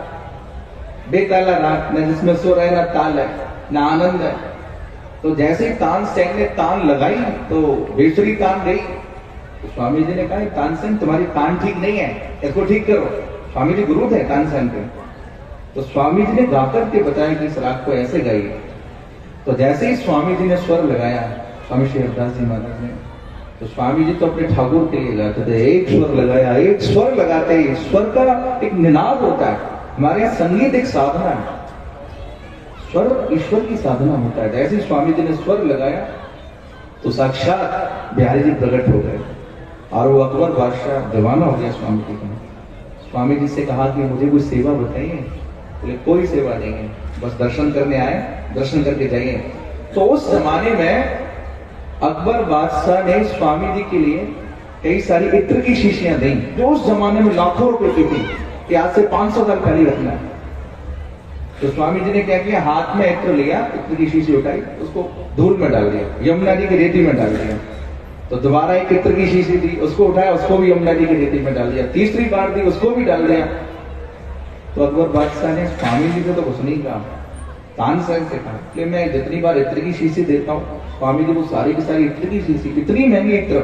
बेताला राग, न जिसमें सुर है न ताल है न आनंद है। तो जैसे ही तानसेन ने तान लगाई तो बेसुरी तान गई। तो स्वामी जी ने कहा, तानसेन तुम्हारी तान ठीक नहीं है, इसको ठीक करो। स्वामी जी गुरु थे तानसेन के। तो स्वामी जी ने गाकर के बताया कि इस राग को ऐसे गाइए। तो जैसे ही स्वामी जी ने स्वर लगाया, स्वामी श्री हरिदास जी महाराज ने, तो स्वामी जी तो अपने ठाकुर के लिए गाते थे। एक स्वर लगाया, एक स्वर लगाते ही स्वर का एक निनाद होता है। हमारे यहाँ संगीत एक साधना है, स्वर ईश्वर की साधना होता है। जैसे स्वामी जी ने स्वर लगाया तो साक्षात बिहारी जी प्रकट हो गए, और वो अकबर बादशाह दीवाना हो गया स्वामी जी का। स्वामी जी से कहा कि मुझे कोई सेवा बताइए। बोले कोई सेवा नहीं है, बस दर्शन करने आए, दर्शन करके जाइए। तो उस जमाने में अकबर बादशाह ने स्वामी जी के लिए कई सारी इत्र की शीशियां दी, जो उस जमाने में लाखों रुपए की थी, कि आज से 500 साल पहले रखना है। तो स्वामी जी ने क्या किया, हाथ में इत्र लिया, इत्र की शीशी उठाई, उसको धूल में डाल दिया, यमुना जी की रेती में डाल दिया। तो दोबारा एक इत्र की शीशी थी, उसको उठाया, उसको भी यमुना जी की रेती में डाल दिया। तीसरी बार दी, उसको भी डाल दिया। तो अकबर बादशाह ने स्वामी जी को तो कुछ नहीं कहा, तानसेन से कहा कि मैं जितनी बार इत्र की शीशी देता हूँ, स्वामी जी को सारी की सारी इत्र की शीशी, इतनी महंगी इत्र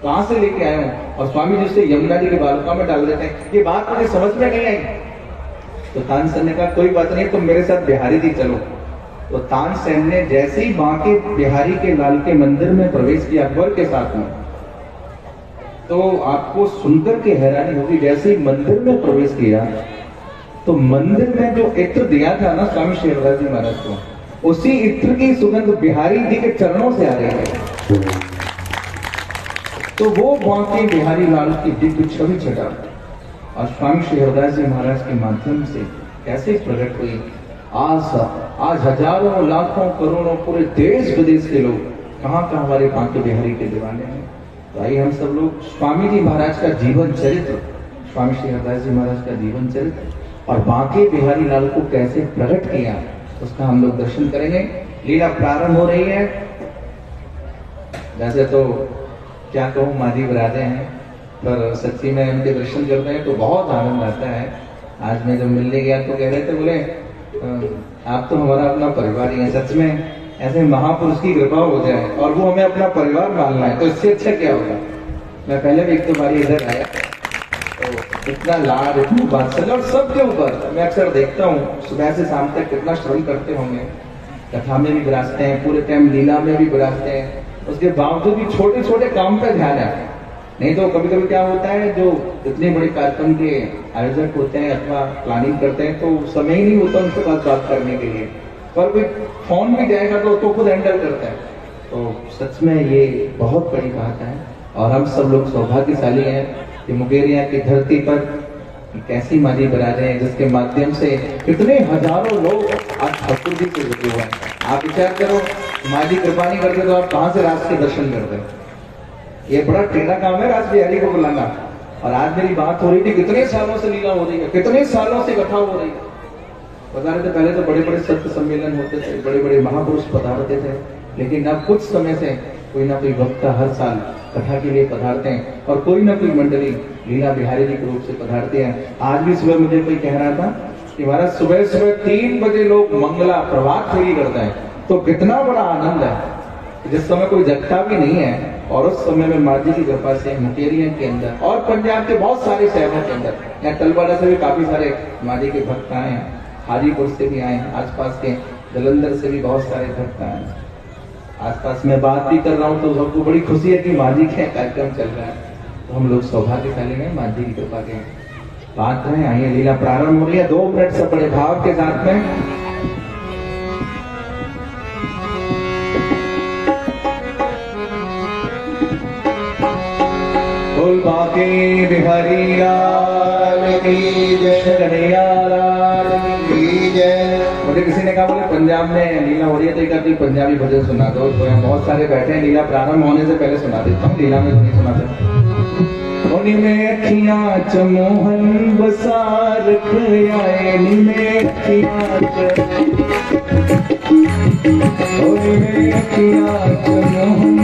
कहां से लेके आए हूँ, और स्वामी जी से यमुना जी के बालका में डाल देते हैं, ये बात मुझे समझ में नहीं आई। तो तानसेन ने कहा कोई बात नहीं, तुम मेरे साथ बिहारी जी चलो। तो तानसेन ने जैसे ही बांके बिहारी के लाल के मंदिर में प्रवेश किया अकबर के साथ में, तो आपको सुनकर के हैरानी होगी, जैसे ही मंदिर में प्रवेश किया तो मंदिर में जो इत्र दिया था ना स्वामी श्री हरिदास जी महाराज को, उसी इत्र की सुगंध बिहारी जी के चरणों से आ रही है। तो वो बांके बिहारी लाल की दिव्य छवि छटा और स्वामी श्री हरिदास जी महाराज के माध्यम से कैसे प्रकट हुई। आज हजारों लाखों करोड़ों पूरे देश विदेश के लोग कहाँ हमारे बांके बिहारी के दीवाने हैं। तो आइए हम सब लोग स्वामी जी महाराज का जीवन चरित्र, स्वामी श्री हरिदास जी महाराज का जीवन चरित्र और बांके बिहारी लाल को कैसे प्रकट किया, उसका हम लोग दर्शन करेंगे। लीला प्रारंभ हो रही है। वैसे तो क्या कहूँ, माजी बरादे हैं, पर सच्ची में उनके दर्शन करते हैं तो बहुत आनंद आता है। आज मैं जब मिलने गया तो कह रहे थे, बोले आप तो हमारा अपना परिवार ही है। सच में ऐसे महापुरुष की कृपा हो जाए और वो हमें अपना परिवार मानना है तो इससे अच्छा क्या होगा। मैं पहले भी एक दो बारी इधर आया तो इतना लाड, इतनी वात्सल्य, और सबके ऊपर मैं अक्सर देखता हूँ सुबह से शाम तक कितना श्रम करते होंगे, कथा में भी विराजते हैं, पूरे टाइम लीला में भी विराजते हैं, उसके बावजूद भी छोटे छोटे काम पे ध्यान है। नहीं तो कभी कभी क्या होता है, जो इतने बड़े कार्यक्रम के आयोजक होते हैं अथवा प्लानिंग करते हैं तो समय ही नहीं होता उनके पास बात करने के लिए, पर कोई फोन भी जाएगा तो खुद हैंडल करता है। तो सच में ये बहुत बड़ी बात है और हम सब लोग सौभाग्यशाली हैं कि मुंगेरिया की धरती पर कैसी माजी बरादे हैं जिसके माध्यम से कितने हजारों लोग आज ठाकुर जी से जुड़े हुए हैं। आप विचार करो, माजी कृपा नहीं करते तो आप कहाँ से राज के दर्शन करते। ये बड़ा टेढ़ा काम है राज बिहारी को बुलाना। और आज मेरी बात हो रही थी, कितने सालों से लीला हो रही है, कितने सालों से कथा हो रही है। बता रहे थे पहले तो बड़े बड़े सत्य सम्मेलन होते थे, बड़े बड़े महापुरुष पधारते थे, लेकिन अब कुछ समय से कोई ना कोई वक्ता हर साल कथा के लिए पधारते हैं और कोई ना कोई मंडली लीला बिहारी जी के रूप से पधारते हैं। आज भी सुबह मुझे कोई कह रहा था कि महाराज सुबह सुबह 3 बजे लोग मंगला प्रभात फेरी करते हैं, तो कितना बड़ा आनंद है जिस समय कोई जगता भी नहीं है। और उस समय में माँ जी की कृपा से मुकेरिया के अंदर और पंजाब के बहुत सारे शहरों के अंदर, यहाँ तलवाड़ा से भी काफी सारे माँ जी के भक्त आए हैं, हाजीपुर से भी आए हैं, आसपास के जलंधर से भी बहुत सारे भक्त आए हैं। आसपास में बात भी कर रहा हूँ तो सबको बड़ी खुशी है कि माँ जी के कार्यक्रम चल रहा है, तो हम लोग सौभाग्यशाली हैं, माँ जी की कृपा के पात्र हैं। आइए लीला प्रारंभ हो रही है, 2 मिनट से बड़े भाव के साथ में। बोल बाके बिहारी लाल की जय, कन्हैया लाल की जय। मुझे किसी ने कहा बोले पंजाब में लीला हो रही है तो एक आधी पंजाबी भजन सुना दो, तो यहाँ बहुत सारे बैठे हैं, लीला प्रारंभ होने से पहले सुना देता हूँ, लीला में तो नहीं सुनाते। उन्हीं में अखियां च मोहन बसार आए, में अखियां च, उन्हीं में अखियां